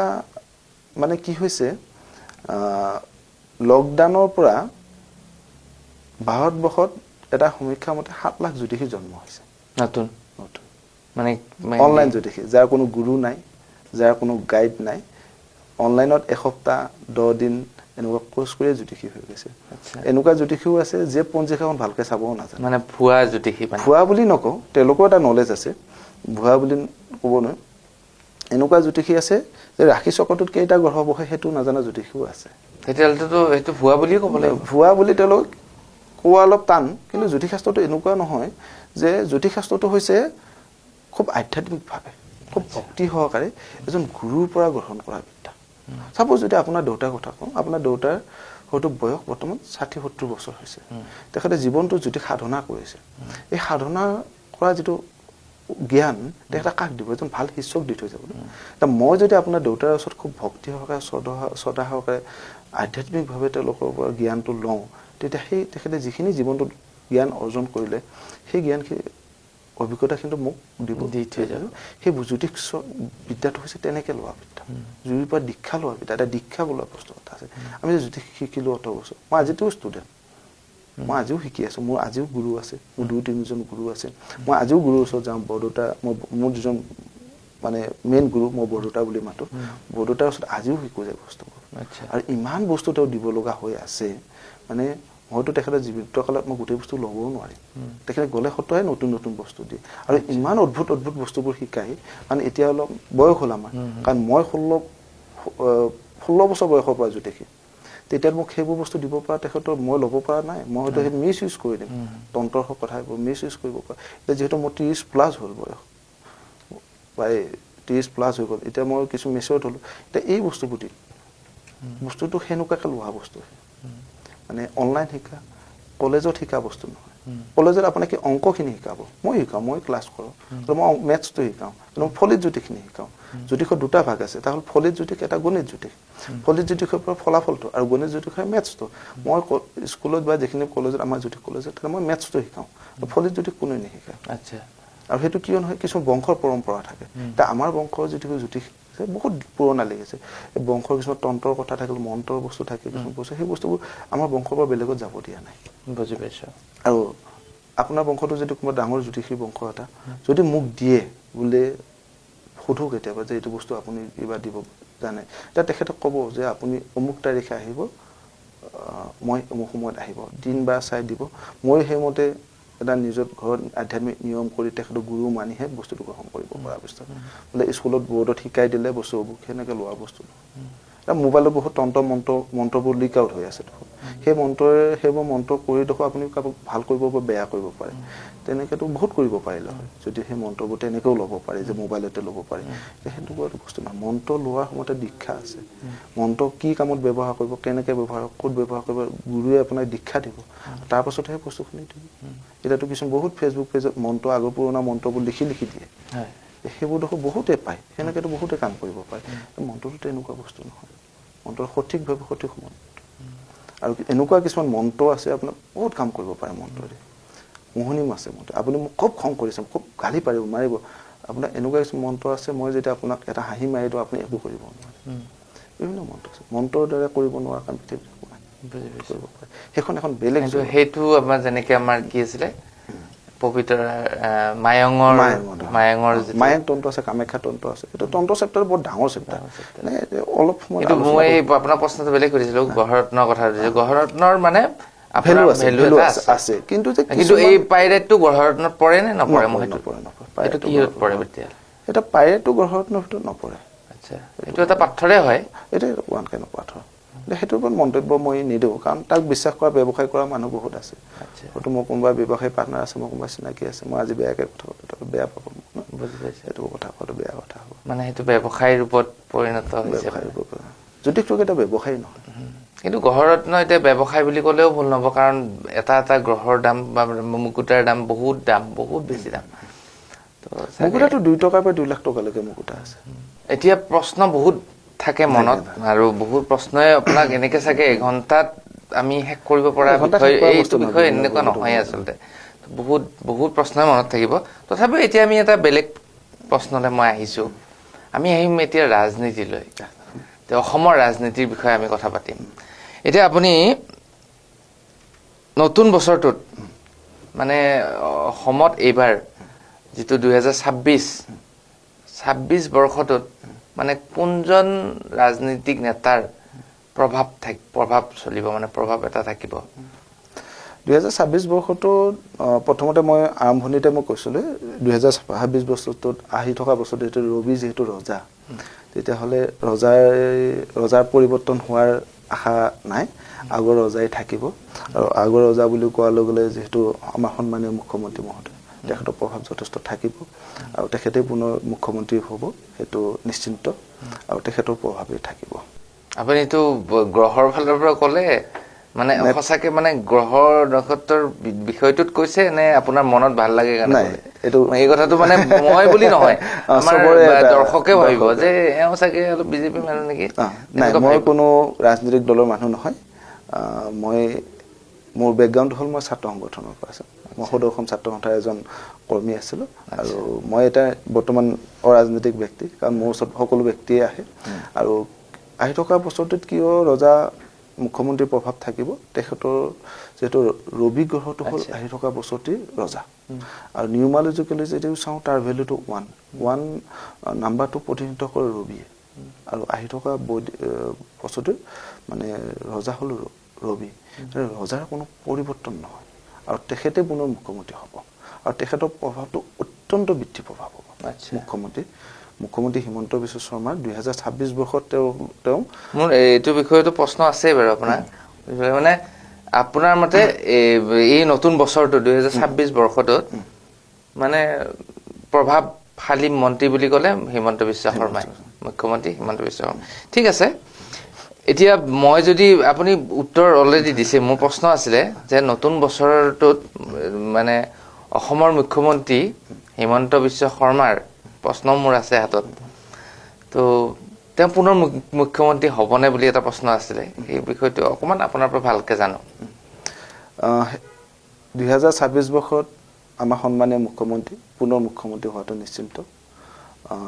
Speaker 2: মানে কি হৈছে লকডাউনৰ পৰা ভাৰতবৰ্ষত এটা সমীক্ষা মতে 7 লাখ জ্যোতিষী জন্ম হৈছে
Speaker 1: নতুন মানে
Speaker 2: অনলাইন জ্যোতিষী যাৰ কোনো গুৰু নাই যাৰ কোনো গাইড নাই অনলাইনত এসপ্তাহ 10 দিন এনেকুৱা কোৰ্স কৰি জ্যোতিষী হৈ গৈছে এনেকুৱা জ্যোতিষীও আছে যে পঞ্জিকাখন ভালকৈ চাবও নাজানে
Speaker 1: মানে ভুৱা জ্যোতিষী মানে
Speaker 2: ভুৱা বুলি নকওঁ তেওঁলোকৰ এটা নলেজ আছে ভুৱা বুলি ক'ব নোৱাৰে এনেকুৱা জ্যোতিষী আছে যে ৰাশি চক্ৰটোত কেইটা গ্ৰহ বহে সেইটো নাজানা জ্যোতিষীও আছে
Speaker 1: তেতিয়াহ'লেতো সেইটো ভুৱা বুলিয়ে ক'ব লাগিব
Speaker 2: ভুৱা বুলি তেওঁলোক কোৱা অলপ টান কিন্তু জ্যোতিষশাস্ত্ৰটো এনেকুৱা নহয় যে জ্যোতিষশাস্ত্ৰটো হৈছে খুব আধ্যাত্মিকভাৱে খুব ভক্তি সহকাৰে এজন গুৰুৰ পৰা গ্ৰহণ কৰা বিদ্যা সাপোজ যদি আপোনাৰ দেউতাৰ কথা কওঁ আপোনাৰ দেউতাৰ হয়তো বয়স বৰ্তমান 60-70 বছৰ হৈছে তেখেতে জীৱনটো যদি সাধনা কৰিছে এই সাধনা কৰা যিটো জ্ঞান তেখেতে কাক দিব এজন ভাল শিক্ষক দি থৈ যাব তা মই যদি আপোনাৰ দেউতাৰ ওচৰত খুব ভক্তি সহকাৰে শ্ৰদ্ধা সহকাৰে আধ্যাত্মিকভাৱে তেওঁলোকৰ পৰা জ্ঞানটো লওঁ তেতিয়া সেই তেখেতে যিখিনি জীৱনটো জ্ঞান অৰ্জন কৰিলে সেই জ্ঞানখিনি অভিজ্ঞতা কিন্তু মোক দিব
Speaker 1: দি থৈ যাব
Speaker 2: সেই জ্যোতিষ বিদ্যাটো হৈছে তেনেকৈ লোৱা বিদ্যা জুৰিৰ পৰা দীক্ষা লোৱা বিদ্যা এটা দীক্ষা বোলা বস্তু এটা আছে আমি যে জ্যোতিষ শিকিলো 18 বছৰ মই আজিতো ষ্টুডেণ্ট মই আজিও শিকি আছো মোৰ আজিও গুৰু আছে মোৰ 2-3জন গুৰু আছে মই আজিও গুৰুৰ ওচৰত যাওঁ বৰদোতা মোৰ দুজন মানে মেইন গুৰু মই বৰদোতা বুলি মাতো বৰদোতাৰ ওচৰত আজিও শিকো যে বস্তুবোৰ আৰু ইমান বস্তু তেওঁ দিব লগা হৈ আছে মানে হয়তো তেখেতে জীৱিত কালত মই গোটেই বস্তু ল'বও নোৱাৰিম তেখেতে গ'লে সদায় নতুন বস্তু দিয়ে আৰু ইমান অদ্ভুত বস্তুবোৰ শিকাই মানে এতিয়া অলপ বয়স হ'ল আমাৰ কাৰণ মই 16 বছৰ বয়সৰ পৰা জ্যোতিষী তেতিয়া মোক সেইবোৰ বস্তু দিব পৰা তেখেতৰ মই ল'ব পৰা নাই মই হয়তো সেই মিছ ইউজ কৰি দিম তন্ত্ৰৰ কথাবোৰ মিছ ইউজ কৰিব পৰা এতিয়া যিহেতু মোৰ 30+ হ'ল বয়স প্ৰায় 30+ হৈ গ'ল এতিয়া মই কিছু মেচিয়ৰ্ড হ'লো এতিয়া এই বস্তুবোৰ দিম বস্তুটো সেনেকুৱাকৈ লোৱা বস্তু মানে অনলাইন শিকা কলেজত শিকা বস্তু নহয় কলেজত আপোনাক অংকখিনি শিকাব মই শিকাওঁ মই ক্লাছ কৰোঁ মই মেথছটো শিকাওঁ কিন্তু ফলিত জ্যোতিষখিনি শিকাওঁ জ্যোতিষৰ দুটা ভাগ আছে তাহ'লে ফলিত জ্যোতিষ এটা গণিত জ্যোতিষ ফলিত জ্যোতিষৰ পৰা ফলাফলটো আৰু গণিত জ্যোতিষৰ মেথছটো মই স্কুলত বা যিখিনি কলেজত আমাৰ জ্যোতিষ কলেজত মই মেথছটো শিকাওঁ ফলিত জ্যোতিষ কোনোৱে নিশিকায়
Speaker 1: আচ্ছা
Speaker 2: আৰু সেইটো কিয় নহয় কিছুমান বংশৰ পৰম্পৰা থাকে এতিয়া আমাৰ বংশৰ যিটো জ্যোতিষ বহুত পুৰণা লাগিছে এই বংশৰ কিছুমান তন্ত্ৰৰ কথা থাকে মন্ত্ৰৰ বস্তু থাকে কিছুমান বস্তু সেই বস্তুবোৰ আমাৰ বংশৰ পৰা বেলেগত যাব দিয়া নাই
Speaker 1: বুজি পাইছো
Speaker 2: আৰু আপোনাৰ বংশটো যদি কোনোবা ডাঙৰ জ্যোতিষী বংশ এটা যদি মোক দিয়ে বোলে সুধো কেতিয়াবা যে এইটো বস্তু আপুনি কিবা দিব জানে তেতিয়া তেখেতে ক'ব যে আপুনি অমুক তাৰিখে আহিব মই অমুক সময়ত আহিব দিন বা চাই দিব মই সেইমতে এটা নিজৰ ঘৰত আধ্যাত্মিক নিয়ম কৰি তেখেতৰ গুৰু মানিহে বস্তুটো গ্ৰহণ কৰিব পৰা অৱস্থা বোলে স্কুলত বৰ্ডত শিকাই দিলে বস্তুবোৰ সেনেকৈ লোৱা বস্তু এটা মোবাইলত বহুত মন্ত্ৰবোৰ লিক আউট হৈ আছে দেখোন সেইবোৰ মন্ত্ৰ কৰি দেখোন আপুনি কাৰোবাক ভাল কৰিব বা বেয়া কৰিব পাৰে তেনেকৈতো বহুত কৰিব পাৰিলে হয় যদি সেই মন্ত্ৰবোৰ তেনেকৈও ল'ব পাৰে যে মোবাইলতে ল'ব পাৰে সেনেকুৱা বস্তু নহয় মন্ত্ৰ লোৱাৰ সময়তে দীক্ষা আছে মন্ত্ৰ কি কামত ব্যৱহাৰ কৰিব কেনেকৈ ব্যৱহাৰ ক'ত ব্যৱহাৰ কৰিব গুৰুৱে আপোনাক দীক্ষা দিব তাৰপাছতহে বস্তুখিনি দিব এতিয়াতো কিছুমান বহুত ফেচবুক পেজত মন্ত্ৰ আগৰ পুৰণা মন্ত্ৰবোৰ লিখি দিয়ে সেইবোৰ দেখোন বহুতে পায় সেনেকৈতো বহুতে কাম কৰিব পাৰে মন্ত্ৰটো তেনেকুৱা বস্তু নহয় মন্ত্ৰ সঠিকভাৱে সঠিক সময়ত আৰু এনেকুৱা কিছুমান মন্ত্ৰ আছে আপোনাৰ বহুত কাম কৰিব পাৰে মন্ত্ৰৰে মোহনীম আছে মন্ত্ৰ আপুনি মোক খুব খং কৰিছে খুব গালি মাৰিব আপোনাৰ এনেকুৱা কিছুমান মন্ত্ৰ আছে মই যেতিয়া আপোনাক এটা হাঁহি মাৰি দিওঁ আপুনি একো কৰিব নোৱাৰে বিভিন্ন মন্ত্ৰ আছে মন্ত্ৰৰ দ্বাৰা কৰিব নোৱাৰা কাম পৃথিৱীত কৰিব পাৰে সেইখন এখন বেলেগ
Speaker 1: সেইটো আমাৰ যেনেকৈ আমাৰ কি আছিলে পবিত্ৰ মায়ঙৰ
Speaker 2: তন্ত্ৰ আছে কামাখ্যা তন্ত্ৰ আছে এইটো তন্ত্ৰ চেপ্টাৰ বহুত ডাঙৰ চেপ্টাৰ মানে অলপ সময়
Speaker 1: কিন্তু মই আপোনাৰ প্ৰশ্নটো বেলেগ কৰিছিলোঁ গ্ৰহৰত্নৰ কথা গ্ৰহৰত্নৰ মানে ভেলু
Speaker 2: আছে কিন্তু
Speaker 1: এই পাইৰেটটো গ্ৰহৰত্নত পৰে নে নপৰে এইটো কিহত পৰে তেতিয়া
Speaker 2: এটা পাইৰেটটো গ্ৰহৰত্নৰ ভিতৰত নপৰে
Speaker 1: আচ্ছা এইটো এটা পাথৰে হয়
Speaker 2: এইটো ওৱান কাইণ্ড অফ পাথৰ সেইটোৰ ওপৰত মন্তব্য মই নিদিওঁ কাৰণ তাক বিশ্বাস কৰা ব্যৱসায় কৰা মানুহ বহুত আছে হয়তো মোৰ কোনোবা ব্যৱসায়ী পাৰ্টনাৰ আছে মোৰ কোনোবা চিনাকি আছে মই আজি বেয়াকৈ কথা পাতো বেয়া পাব
Speaker 1: বুজি পাইছে
Speaker 2: সেইটো কথা কোৱাটো বেয়া কথা হ'ব
Speaker 1: মানে সেইটো ব্যৱসায়ৰ ৰূপত পৰিণত হৈছে
Speaker 2: জ্যোতিষটো এটা ব্যৱসায়ী নহয়
Speaker 1: কিন্তু গ্ৰহৰত্ন এতিয়া ব্যৱসায় বুলি ক'লেও ভুল নহ'ব কাৰণ এটা গ্ৰহৰ দাম বা মুকুতাৰ দাম বহুত বেছি দাম
Speaker 2: মুকুতাটো 2 টকাৰ পৰা 2 লাখ টকালৈকে মুকুতা আছে
Speaker 1: এতিয়া প্ৰশ্ন বহুত থাকে মনত আৰু বহুত প্ৰশ্নই আপোনাক এনেকে চাগে এঘণ্টাত আমি শেষ কৰিব পৰা বিষয় এইটো বিষয় এনেকুৱা নহয় আচলতে বহুত প্ৰশ্নই মনত থাকিব তথাপিও এতিয়া আমি এটা বেলেগ প্ৰশ্নলৈ মই আহিছোঁ আমি আহিম এতিয়া ৰাজনীতিলৈ অসমৰ ৰাজনীতিৰ বিষয়ে আমি কথা পাতিম এতিয়া আপুনি নতুন বছৰটোত মানে অসমত এইবাৰ যিটো 2026 বৰ্ষটোত মানে কোনজন ৰাজনীতিক নেতাৰ প্ৰভাৱ চলিব মানে প্ৰভাৱ এটা থাকিব
Speaker 2: 2026 বৰ্ষটো প্ৰথমতে মই আৰম্ভণিতে মই কৈছিলোঁ 2026 বছৰটোত আহি থকা বছৰটো যিহেতু ৰবি যিহেতু ৰজা তেতিয়াহ'লে ৰজাৰ পৰিৱৰ্তন হোৱাৰ আশা নাই আগৰ ৰজাই থাকিব আৰু আগৰ ৰজা বুলি কোৱাৰ লগে লগে যিহেতু আমাৰ সন্মানীয় মুখ্যমন্ত্ৰী মহোদয় তেখেতৰ প্ৰভাৱ যথেষ্ট থাকিব আৰু তেখেতে পুনৰ মুখ্যমন্ত্ৰী হ'ব সেইটো নিশ্চিন্ত আৰু তেখেতৰ প্ৰভাৱেই থাকিব
Speaker 1: আপুনি এইটো গ্ৰহৰ ফালৰ পৰা ক'লে মানে সঁচাকে মানে গ্ৰহৰ নক্ষত্ৰৰ বিষয়টোত কৈছে নে আপোনাৰ মনত ভাল লাগে কাৰণে
Speaker 2: এইটো
Speaker 1: এই কথাটো মানে মই বুলি নহয় আমাৰ দৰ্শকে ভাবিব যে এওঁ চাগে অলপ বিজেপি মানুহ নেকি
Speaker 2: নাই মই কোনো ৰাজনৈতিক দলৰ মানুহ নহয় মই মোৰ বেকগ্ৰাউণ্ড হ'ল মই ছাত্ৰ সংগঠনৰ পৰা আছোঁ মই সদৌ অসম ছাত্ৰ সন্থাৰ এজন কৰ্মী আছিলোঁ আৰু মই এটা বৰ্তমান অৰাজনৈতিক ব্যক্তি কাৰণ মোৰ ওচৰত সকলো ব্যক্তিয়ে আহে আৰু আহি থকা বছৰটোত কিয় ৰজা মুখ্যমন্ত্ৰীৰ প্ৰভাৱ থাকিব তেখেতৰ যেহেতু ৰবি গ্ৰহটো হ'ল আহি থকা বছৰটিৰ ৰজা আৰু নিউমালজিকেলি যদিও চাওঁ তাৰ ভেলুটো 1 নাম্বাৰটো প্ৰতিনিধিত্ব কৰে ৰবিয়ে আৰু আহি থকা বছৰটোৰ মানে ৰজা হ'ল ৰবি ৰজাৰ কোনো পৰিৱৰ্তন নহয় আৰু তেখেতে পুনৰ মুখ্যমন্ত্ৰী হ'ব আৰু তেখেতৰ প্ৰভাৱটো অত্যন্ত বৃদ্ধি প্ৰভাৱ হ'ব মুখ্যমন্ত্ৰী হিমন্ত বিশ্ব শৰ্মাৰ 2026 বৰ্ষত তেওঁ
Speaker 1: মোৰ এইটো বিষয়তো প্ৰশ্ন আছে বাৰু আপোনাৰ মানে আপোনাৰ মতে এই নতুন বছৰটো 2026 বৰ্ষটোত মানে প্ৰভাৱশালী মন্ত্ৰী বুলি ক'লে হিমন্ত বিশ্ব শৰ্মাই মুখ্যমন্ত্ৰী হিমন্ত বিশ্ব শৰ্মা ঠিক আছে এতিয়া মই যদি আপুনি উত্তৰ অলৰেডি দিছে মোৰ প্ৰশ্ন আছিলে যে নতুন বছৰটোত মানে অসমৰ মুখ্যমন্ত্ৰী হিমন্ত বিশ্ব শৰ্মাৰ প্ৰশ্ন মোৰ আছে হাতত তো তেওঁ পুনৰ মুখ্যমন্ত্ৰী হ'বনে বুলি এটা প্ৰশ্ন আছিলে এই বিষয়টো অকমান আপোনাৰ পৰা ভালকে জানো
Speaker 2: 2026 বৰ্ষত আমাৰ সন্মানীয় মুখ্যমন্ত্ৰী পুনৰ মুখ্যমন্ত্ৰী হোৱাটো নিশ্চিন্ত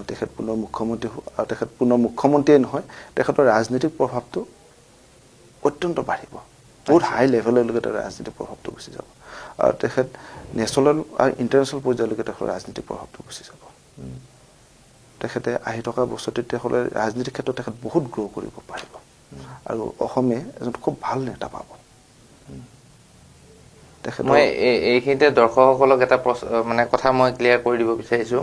Speaker 2: তেখেত পুনৰ মুখ্যমন্ত্ৰী আৰু তেখেত পুনৰ মুখ্যমন্ত্ৰীয়ে নহয় তেখেতৰ ৰাজনৈতিক প্ৰভাৱটো অত্যন্ত বাঢ়িব বহুত হাই লেভেললৈকে তাৰ ৰাজনৈতিক প্ৰভাৱটো গুচি যাব আৰু তেখেত নেশ্যনেল আৰু ইণ্টাৰনেশ্যনেল পৰ্যায়লৈকে তেখেতৰ ৰাজনৈতিক প্ৰভাৱটো গুচি যাব তেখেতে আহি থকা বছৰটোত তেখেতে ৰাজনীতিৰ ক্ষেত্ৰত তেখেত বহুত গ্ৰ' কৰিব পাৰিব আৰু অসমে এজন খুব ভাল নেতা পাব
Speaker 1: মই এইখিনিতে দৰ্শকসকলক এটা মানে কথা মই ক্লিয়াৰ কৰি দিব বিচাৰিছো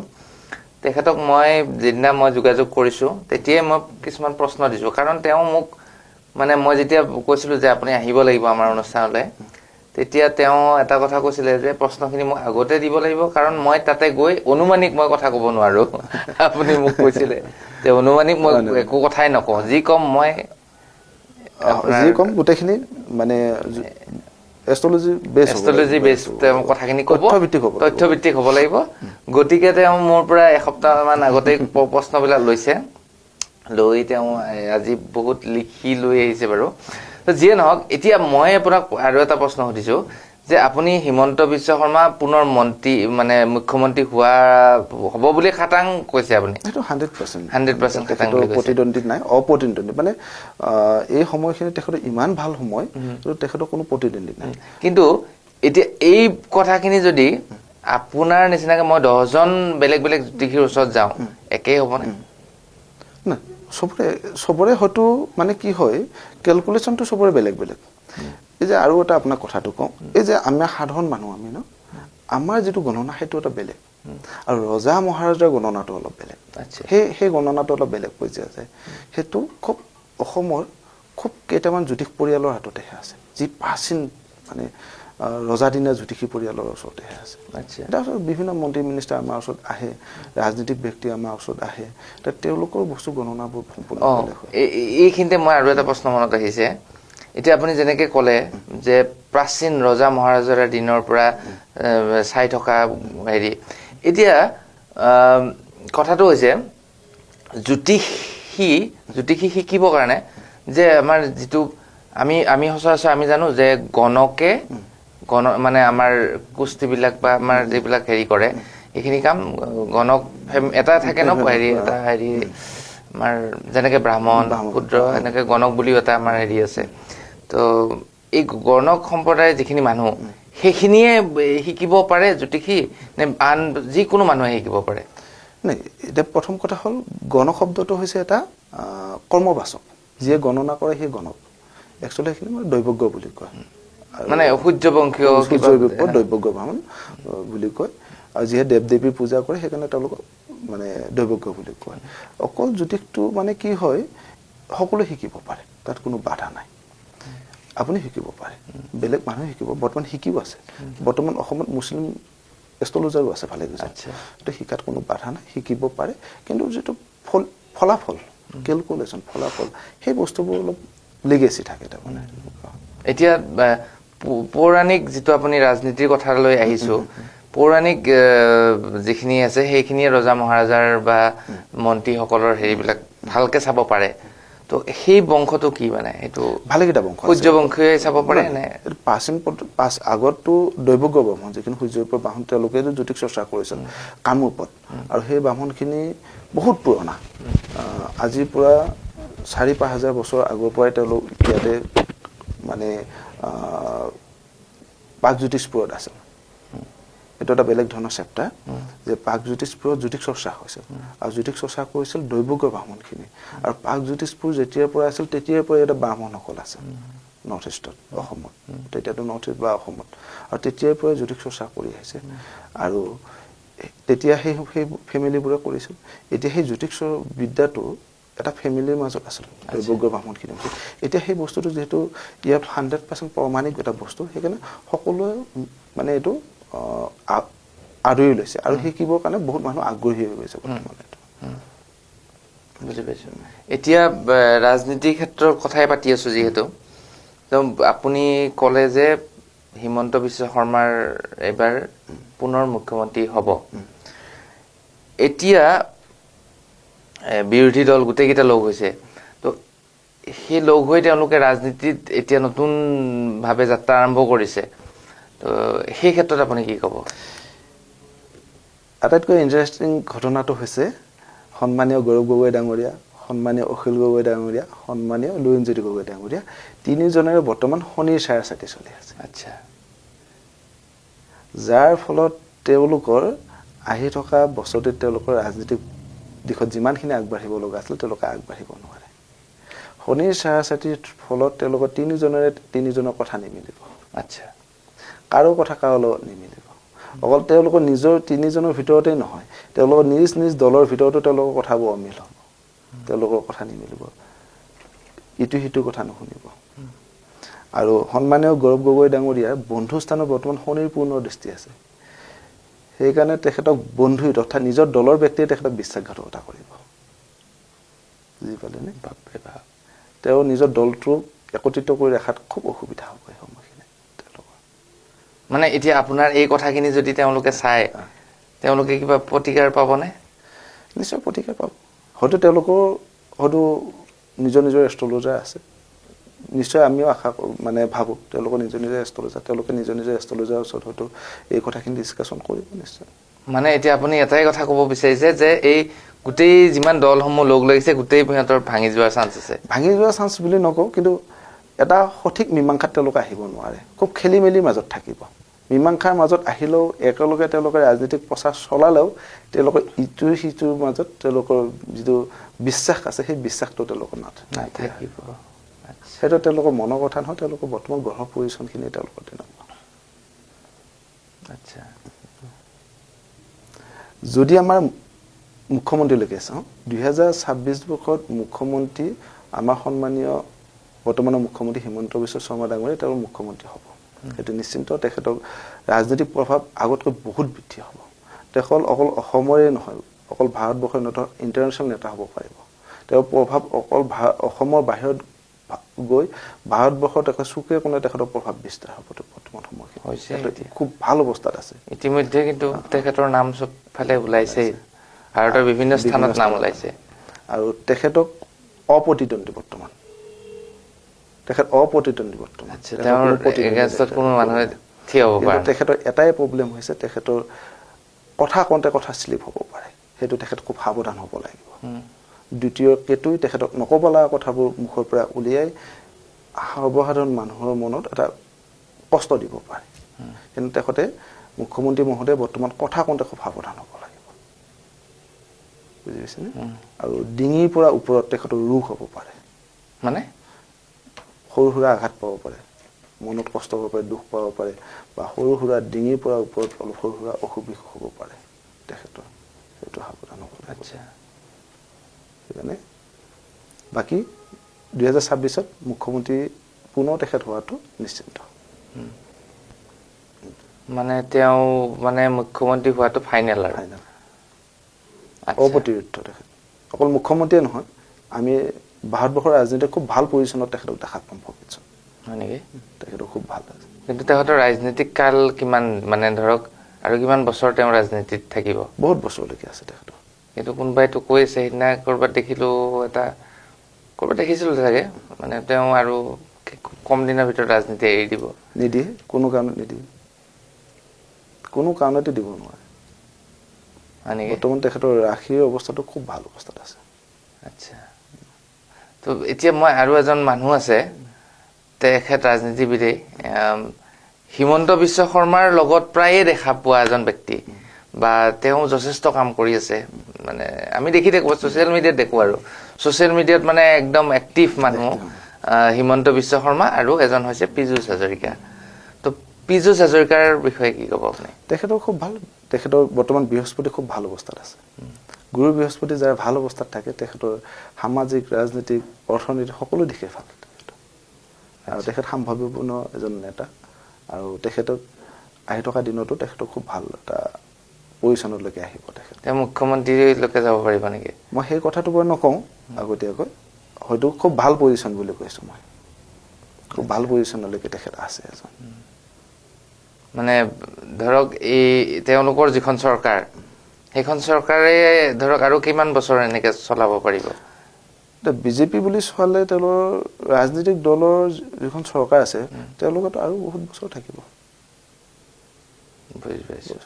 Speaker 1: তেখেতক মই যিদিনা মই যোগাযোগ কৰিছো তেতিয়াই মই কিছুমান প্ৰশ্ন দিছো কাৰণ তেওঁ মোক মানে মই যেতিয়া কৈছিলো যে আপুনি আহিব লাগিব আমাৰ অনুষ্ঠানলৈ তেতিয়া তেওঁ এটা কথা কৈছিলে যে প্ৰশ্নখিনি মোক আগতে দিব লাগিব কাৰণ মই তাতে গৈ অনুমানিক মই কথা ক'ব নোৱাৰো আপুনি মোক কৈছিলে যে অনুমানিক মই একো কথাই নকওঁ যি কম মই
Speaker 2: যি কম গোটেইখিনি মানে এষ্ট্ৰলজি বেছ
Speaker 1: কথাখিনি ক'ব তথ্যভিত্তিক হ'ব লাগিব গতিকে তেওঁ মোৰ পৰা এসপ্তাহমান আগতে প্ৰশ্নবিলাক লৈছে লৈ তেওঁ আজি বহুত লিখি লৈ আহিছে বাৰু যিয়ে নহওক এতিয়া মই আপোনাক আৰু এটা প্ৰশ্ন সুধিছো যে আপুনি হিমন্ত বিশ্ব শৰ্মা পুনৰ মন্ত্ৰী মানে মুখ্যমন্ত্ৰী হ'ব বুলি খাটাং কৈছে আপুনি
Speaker 2: এইটো
Speaker 1: 100% খাটাং
Speaker 2: প্ৰতিদ্বন্দ্বী নাই অপ্ৰতিদ্বন্দ্বী মানে এই সময়খিনি তেখেতৰ ইমান ভাল সময় তেখেতৰ কোনো প্ৰতিদ্বন্দ্বী নাই
Speaker 1: কিন্তু এতিয়া এই কথাখিনি যদি আপোনাৰ নিচিনাকে মই 10জন বেলেগ বেলেগ জ্যোতিষীৰ ওচৰত যাওঁ একেই হ'বনে
Speaker 2: না সবৰে হয়তো মানে কি হয় ক্যালকুলেশনটো সবৰে বেলেগ বেলেগ এই যে আৰু এটা আপোনাক কথাটো কওঁ এই যে আমি সাধাৰণ মানুহ আমি ন আমাৰ যেটো গণনা হেতু এটা বেলেগ আৰু ৰজা মহাৰাজাৰ গণনাটো অলপ বেলেগ
Speaker 1: আচ্ছা
Speaker 2: সেই গণনাটো অলপ বেলেগ হৈ যায় হেতু খুব অসমৰ খুব কেইটামান জ্যোতিষ পৰিয়ালৰ হাততে আছে যি প্ৰাচীন মানে ৰজাদিনীয়া জ্যোতিষী পৰিয়ালৰ ওচৰতে আছে
Speaker 1: আচ্ছা
Speaker 2: তাৰপিছত বিভিন্ন মন্ত্ৰী মিনিষ্টাৰ আমাৰ ওচৰত আহে ৰাজনৈতিক ব্যক্তি আমাৰ ওচৰত আহে তেওঁলোকৰ বস্তু গণনাবোৰ সম্পূৰ্ণ বেলেগ হয়
Speaker 1: এইখিনিতে মই আৰু এটা প্ৰশ্ন মনত আহিছে এতিয়া আপুনি যেনেকৈ ক'লে যে প্ৰাচীন ৰজা মহাৰাজাৰ দিনৰ পৰা চাই থকা হেৰি এতিয়া কথাটো হৈছে জ্যোতিষী শিকিবৰ কাৰণে যে আমাৰ যিটো আমি সচৰাচৰ আমি জানো যে গণকে মানে আমাৰ কুস্তিবিলাক বা আমাৰ যিবিলাক হেৰি কৰে এইখিনি কাম গণক এটা থাকে ন হেৰি এটা হেৰি আমাৰ যেনেকে ব্ৰাহ্মণ শূদ্ৰ এনেকে গণক বুলিও এটা আমাৰ হেৰি আছে তো এই গণক সম্প্ৰদায়ৰ যিখিনি মানুহ সেইখিনিয়ে শিকিব পাৰে জ্যোতিষী নে আন যিকোনো মানুহে শিকিব পাৰে
Speaker 2: নাই এটা প্ৰথম কথা হ'ল গণ শব্দটো হৈছে এটা কৰ্মবাচক যিয়ে গণনা কৰে সেই গণক একচুৱেলি সেইখিনি মানে দৈৱজ্ঞ বুলি কয়
Speaker 1: মানে সূৰ্যবংশীয়
Speaker 2: দৈৱজ্ঞ ব্ৰাহ্মণ বুলি কয় আৰু যিয়ে দেৱ দেৱীৰ পূজা কৰে সেইকাৰণে তেওঁলোকক মানে দৈৱজ্ঞ বুলি কয় অকল জ্যোতিষটো মানে কি হয় সকলো শিকিব পাৰে তাত কোনো বাধা নাই আপুনি শিকিব পাৰে বেলেগ মানুহে শিকিব বৰ্তমান শিকিও আছে বৰ্তমান অসমত মুছলিম এষ্ট্ৰলজাৰো আছে ভালে গৈছে তো শিকাত কোনো বাধা নাই শিকিব পাৰে কিন্তু যেটো ফলাফল ক্যালকুলেশন ফলাফল সেই বস্তুবোৰ অলপ লিগেসি থাকে তাৰ মানে
Speaker 1: এতিয়া পৌৰাণিক যেটো আপুনি ৰাজনীতিৰ কথা লৈ আহিছো পৌৰাণিক যিখিনি আছে সেইখিনি ৰজা মহাৰাজাৰ বা মন্ত্ৰীসকলৰ হেৰিবিলাক ভালকে চাব পাৰে তো সেই বংশটো কি মানে এটো
Speaker 2: ভালে কিটা বংশ
Speaker 1: সূৰ্যবংশীয় চাব পাৰে নে
Speaker 2: পাছ আগতো দৈৱজ্ঞ ব্ৰাহ্মণ যিখিনি সূৰ্যৰ পৰা বাহন তেওঁলোকে জ্যোতিষ চৰ্চা কৰিছিল কামৰূপত আৰু সেই ব্ৰাহ্মণখিনি বহুত পুৰণা আজিৰ পৰা 4-5 বছৰ আগৰ পৰাই তেওঁলোক ইয়াতে মানে পাক জ্যোতিষপুৰত আছে এটা এটা বেলেগ ধৰণৰ চেপ্টাৰ যে পাক জ্যোতিষপুৰত জ্যোতিষ চৰ্চা হৈছিল আৰু জ্যোতিষ চৰ্চা কৰিছিল দৈৱজ্ঞ ব্ৰাহ্মণখিনি আৰু পাক জ্যোতিষপুৰ যেতিয়াৰ পৰা আছিল তেতিয়াৰ পৰা এটা ব্ৰাহ্মণসকল আছে নৰ্থ ইষ্টত অসমত তেতিয়াতো নৰ্থ ইষ্ট বা অসমত আৰু তেতিয়াৰ পৰা জ্যোতিষ চৰ্চা কৰি আহিছে আৰু তেতিয়া সেই ফেমিলিবোৰে কৰিছিল এতিয়া সেই জ্যোতিষ বিদ্যাটো এটা ফেমিলিৰ মাজত আছিল দৈৱজ্ঞ ব্ৰাহ্মণখিনি এতিয়া সেই বস্তুটো যেহেতু ইয়াত 100% প্ৰমাণিক এটা বস্তু সেইকাৰণে সকলোৱে মানে এইটো আদৰি লৈছে আৰু শিকিবৰ কাৰণে বহুত মানুহ আগ্ৰহী হৈ গৈছে
Speaker 1: বুজি পাইছো এতিয়া ৰাজনীতিৰ ক্ষেত্ৰৰ কথাই পাতি আছো যিহেতু আপুনি ক'লে যে হিমন্ত বিশ্ব শৰ্মাৰ এবাৰ পুনৰ মুখ্যমন্ত্ৰী হ'ব এতিয়া বিৰোধী দল গোটেইকেইটা লগ হৈছে তো সেই লগ হৈ তেওঁলোকে ৰাজনীতিত এতিয়া নতুন ভাৱে যাত্ৰা আৰম্ভ কৰিছে তো সেই ক্ষেত্ৰত আপুনি কি ক'ব
Speaker 2: আটাইতকৈ ইন্টাৰেষ্টিং ঘটনাটো হৈছে সন্মানীয় গৌৰৱ গগৈ ডাঙৰীয়া সন্মানীয় অখিল গগৈ ডাঙৰীয়া সন্মানীয় লুৰিণজ্যোতি গগৈ ডাঙৰীয়া তিনিজনেৰে বৰ্তমান শনিৰ ছায়া ছাতি চলি আছে
Speaker 1: আচ্ছা
Speaker 2: যাৰ ফলত তেওঁলোকৰ আহি থকা বছৰতে তেওঁলোকৰ ৰাজনীতিক দিশত যিমানখিনি আগবাঢ়িব লগা আছিল তেওঁলোকে আগবাঢ়িব নোৱাৰে শনিৰ ছায়া ছাতিৰ ফলত তেওঁলোকৰ তিনিজনৰ কথা নিমিলিব
Speaker 1: আচ্ছা
Speaker 2: কাৰো কথা কাৰো লগত নিমিলিব অকল তেওঁলোকৰ নিজৰ তিনিজনৰ ভিতৰতেই নহয় তেওঁলোকৰ নিজ নিজ দলৰ ভিতৰতো তেওঁলোকৰ কথাবোৰ অমিল হ'ব তেওঁলোকৰ কথা নিমিলিব ইটো সিটো কথা নুশুনিব আৰু সন্মানীয় গৌৰৱ গগৈ ডাঙৰীয়াৰ বন্ধুস্থানৰ বৰ্তমান শনিৰপূৰ্ণ দৃষ্টি আছে সেইকাৰণে তেখেতক বন্ধু তথা নিজৰ দলৰ ব্যক্তিয়ে তেখেতক বিশ্বাসঘাতকতা কৰিব বুজি পালেনে
Speaker 1: বাপৰে বাপ
Speaker 2: তেওঁ নিজৰ দলটোক একত্ৰিত কৰি ৰখাত খুব অসুবিধা হ'ব এই সময়খিনি তেওঁলোকৰ
Speaker 1: মানে এতিয়া আপোনাৰ এই কথাখিনি যদি তেওঁলোকে চায় তেওঁলোকে কিবা প্ৰতিকাৰ পাবনে
Speaker 2: নিশ্চয় প্ৰতিকাৰ পাব হয়তো তেওঁলোকৰ হয়তো নিজৰ নিজৰ এষ্ট্ৰলজাৰ আছে নিশ্চয় আমিও আশা মানে ভাবোঁ তেওঁলোকৰ নিজৰ নিজৰ এষ্ট্ৰলজাৰ তেওঁলোকে নিজৰ নিজৰ এষ্ট্ৰলজাৰৰ ওচৰত হয়তো এই কথাখিনি ডিছকাশ্যন কৰিব নিশ্চয়
Speaker 1: মানে এতিয়া আপুনি এটাই কথা ক'ব বিচাৰিছে যে এই গোটেই যিমান দলসমূহ লগ লাগিছে গোটেই সিহঁতৰ ভাঙি যোৱাৰ চান্স আছে
Speaker 2: ভাঙি যোৱাৰ চান্স বুলি নকওঁ কিন্তু এটা সঠিক মীমাংসাত তেওঁলোকে আহিব নোৱাৰে খুব খেলি মেলিৰ মাজত থাকিব মীমাংসাৰ মাজত আহিলেও একেলগে তেওঁলোকে ৰাজনৈতিক প্ৰচাৰ চলালেও তেওঁলোকৰ ইটোৰ সিটোৰ মাজত তেওঁলোকৰ যিটো বিশ্বাস আছে সেই বিশ্বাসটো তেওঁলোকৰ
Speaker 1: নাথাকিব
Speaker 2: সেইটো তেওঁলোকৰ মনৰ কথা নহয় তেওঁলোকৰ বৰ্তমান গ্ৰহ পৰিচয়খিনি তেওঁলোকৰ তেনেকুৱা
Speaker 1: আচ্ছা
Speaker 2: যদি আমাৰ মুখ্যমন্ত্ৰীলৈকে চাওঁ 2026 বৰ্ষত মুখ্যমন্ত্ৰী আমাৰ সন্মানীয় বৰ্তমানৰ মুখ্যমন্ত্ৰী হিমন্ত বিশ্ব শৰ্মা ডাঙৰীয়া তেওঁ মুখ্যমন্ত্ৰী হ'ব সেইটো নিশ্চিন্ত তেখেতক ৰাজনৈতিক প্ৰভাৱ আগতকৈ বহুত বৃদ্ধি হ'ব তেখেত অকল অসমৰে নহয় অকল ভাৰতবৰ্ষৰ নেতা ইণ্টাৰনেশ্যনেল নেতা হ'ব পাৰিব তেওঁৰ প্ৰভাৱ অকল অসমৰ বাহিৰত গৈ ভাৰতবৰ্ষত এখন চুকে কোণে তেখেতৰ প্ৰভাৱ বিস্তাৰ হ'ব বৰ্তমান সময়খিনি খুব ভাল অৱস্থাত আছে
Speaker 1: ইতিমধ্যে কিন্তু তেখেতৰ নাম চব ফালে ওলাইছে ভাৰতৰ বিভিন্ন স্থানত নাম ওলাইছে
Speaker 2: আৰু তেখেতক অপ্ৰতিদ্বন্দ্বী বৰ্তমান তেখেত অপ্ৰতিদ্বন্দ্বী বৰ্তমান
Speaker 1: তেওঁৰ এগেইনষ্টত কোনো মানুহে থিয় হ'ব পাৰে
Speaker 2: তেখেতৰ এটাই প্ৰব্লেম হৈছে তেখেতৰ কথা কওঁতে কথা স্লিপ হ'ব পাৰে সেইটো তেখেত খুব সাৱধান হ'ব লাগিব দ্বিতীয় কেতুই তেখেতক নক'ব লগা কথাবোৰ মুখৰ পৰা উলিয়াই সৰ্বসাধাৰণ মানুহৰ মনত এটা কষ্ট দিব পাৰে কিন্তু তেখেতে মুখ্যমন্ত্ৰী মহোদয়ে বৰ্তমান কথা কওঁতে খুব সাৱধান হ'ব লাগিব বুজি পাইছেনে আৰু ডিঙিৰ পৰা ওপৰত তেখেতৰ ৰোগ হ'ব পাৰে
Speaker 1: মানে
Speaker 2: সৰু সুৰা আঘাত পাব পাৰে মনত কষ্ট হ'ব পাৰে দুখ পাব পাৰে বা সৰু সুৰা ডিঙিৰ পৰা ওপৰত অলপ সৰু সুৰা অসুখ বিসুখ হ'ব পাৰে তেখেতৰ সেইটো সাৱধান হ'ব লাগিব
Speaker 1: আচ্ছা
Speaker 2: সেইকাৰণে বাকী 2026ত মুখ্যমন্ত্ৰী পুনৰ তেখেত হোৱাটো নিশ্চিন্ত
Speaker 1: মানে তেওঁ মানে মুখ্যমন্ত্ৰী হোৱাটো ফাইনেল আৰু
Speaker 2: ফাইনেল অপ্ৰতিৰোধ তেখেত অকল মুখ্যমন্ত্ৰীয়ে নহয় আমি ভাৰতবৰ্ষৰ ৰাজনীতিত খুব ভাল পজিশ্যনত তেখেতক দেখা পাম ভৱিষ্যত
Speaker 1: হয় নেকি
Speaker 2: তেখেতৰ খুব ভাল আছে
Speaker 1: কিন্তু তেখেতৰ ৰাজনৈতিক কাল কিমান মানে ধৰক আৰু কিমান বছৰ তেওঁ ৰাজনীতিত থাকিব
Speaker 2: বহুত বছৰলৈকে আছে তেখেতৰ
Speaker 1: কিন্তু কোনোবাইতো কৈ আছে সেইদিনা ক'ৰবাত দেখিলোঁ ক'ৰবাত দেখিছিলোঁ চাগে মানে তেওঁ আৰু খুব কম দিনৰ ভিতৰত ৰাজনীতি এৰি দিব
Speaker 2: নিদিয়ে কোনো কাৰণত নিদিয়ে কোনো কাৰণতে দিব নোৱাৰে বৰ্তমান তেখেতৰ ৰাশিৰ অৱস্থাটো খুব ভাল অৱস্থাত আছে
Speaker 1: আচ্ছা তো এতিয়া মই আৰু এজন মানুহ আছে তেখেত ৰাজনীতিবিদেই হিমন্ত বিশ্ব শৰ্মাৰ লগত প্ৰায়ে দেখা পোৱা এজন ব্যক্তি বা তেওঁ যথেষ্ট কাম কৰি আছে মানে আমি দেখি থাকোঁ ছ'চিয়েল মিডিয়াত দেখোঁ আৰু ছ'চিয়েল মিডিয়াত মানে একদম এক্টিভ মানুহ হিমন্ত বিশ্ব শৰ্মা আৰু এজন হৈছে পীযুষ হাজৰিকা তো পীযুষ হাজৰিকাৰ বিষয়ে কি ক'ব আপুনি
Speaker 2: তেখেতৰ খুব ভাল তেখেতৰ বৰ্তমান বৃহস্পতি খুব ভাল অৱস্থাত আছে গুৰু বৃহস্পতি যাৰ ভাল অৱস্থাত থাকে তেখেতৰ সামাজিক ৰাজনৈতিক অৰ্থনৈতিক সকলো দিশে ভাল আৰু তেখেত সম্ভাৱ্যপূৰ্ণ এজন নেতা আৰু তেখেতক আহি থকা দিনতো তেখেতক খুব ভাল এটা পজিশ্যনলৈকে আহিব তেখেত
Speaker 1: তেওঁ মুখ্যমন্ত্ৰীলৈকে যাব পাৰিব নেকি
Speaker 2: মই সেই কথাটো বাৰু নকওঁ আগতীয়াকৈ হয়তো খুব ভাল পজিশ্যন বুলি কৈছোঁ মই খুব ভাল পজিশ্যনলৈকে তেখেত আছে এজন
Speaker 1: মানে ধৰক এই তেওঁলোকৰ যিখন চৰকাৰ সেইখন চৰকাৰে ধৰক আৰু কিমান বছৰ এনেকৈ চলাব পাৰিব
Speaker 2: বিজেপি বুলি চোৱালে তেওঁলোকৰ ৰাজনৈতিক দলৰ যিখন চৰকাৰ আছে তেওঁলোকেতো আৰু বহুত বছৰ থাকিব
Speaker 1: বুজি পাইছোঁ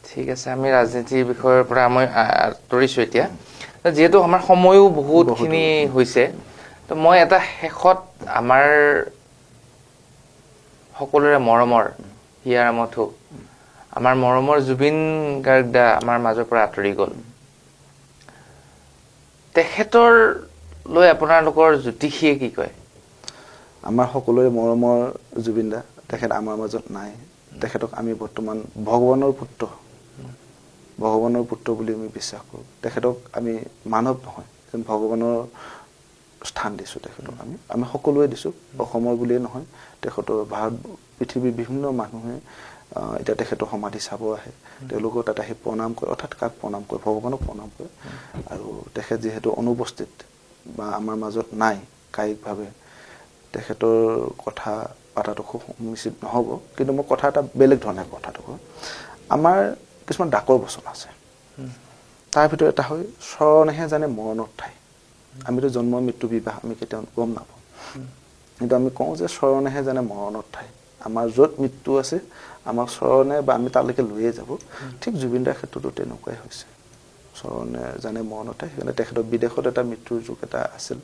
Speaker 1: ঠিক আছে আমি ৰাজনীতিৰ বিষয়ৰ পৰা মই আঁতৰিছোঁ এতিয়া যিহেতু আমাৰ সময়ো বহুতখিনি হৈছে তো মই এটা শেষত আমাৰ সকলোৰে মৰমৰ হিয়াৰ মথু আমাৰ মৰমৰ জুবিন গাৰ্গ দা আমাৰ মাজৰ পৰা আঁতৰি গ'ল তেখেতৰ লৈ আপোনালোকৰ জ্যোতিষীয়ে কি কয়
Speaker 2: আমাৰ সকলোৰে মৰমৰ জুবিন দা তেখেত আমাৰ মাজত নাই তেখেতক আমি বৰ্তমান ভগৱানৰ পুত্ৰ বুলি আমি বিশ্বাস কৰোঁ তেখেতক আমি মানৱ নহয় যেন ভগৱানৰ স্থান দিছোঁ তেখেতক আমি সকলোৱে দিছোঁ অসমৰ বুলিয়ে নহয় তেখেতৰ ভাৰত পৃথিৱীৰ বিভিন্ন মানুহে এতিয়া তেখেতৰ সমাধি চাব আহে তেওঁলোকৰ তাত আহি প্ৰণাম কৰে অৰ্থাৎ কাক প্ৰণাম কৰে ভগৱানক প্ৰণাম কৰে আৰু তেখেত যিহেতু অনুপস্থিত বা আমাৰ মাজত নাই কায়িকভাৱে তেখেতৰ কথা পাতাটো খুব সমীচিত নহ'ব কিন্তু মই কথা এটা বেলেগ ধৰণে কথাটো কওঁ আমাৰ কিছুমান ডাকৰ বচন আছে তাৰ ভিতৰত এটা হয় শৰণেহে জানে মৰণৰ ঠাই আমিতো জন্ম মৃত্যু বিবাহ আমি কেতিয়াও গম নাপাওঁ কিন্তু আমি কওঁ যে শৰণেহে জানে মৰণৰ ঠাই আমাৰ য'ত মৃত্যু আছে আমাক শৰণে বা আমি তালৈকে লৈয়ে যাব ঠিক জুবিন দাৰ ক্ষেত্ৰতো তেনেকুৱাই হৈছে শৰণে জানে মৰণৰ ঠাই সেইকাৰণে তেখেতৰ বিদেশত এটা মৃত্যুৰ যুগ এটা আছিল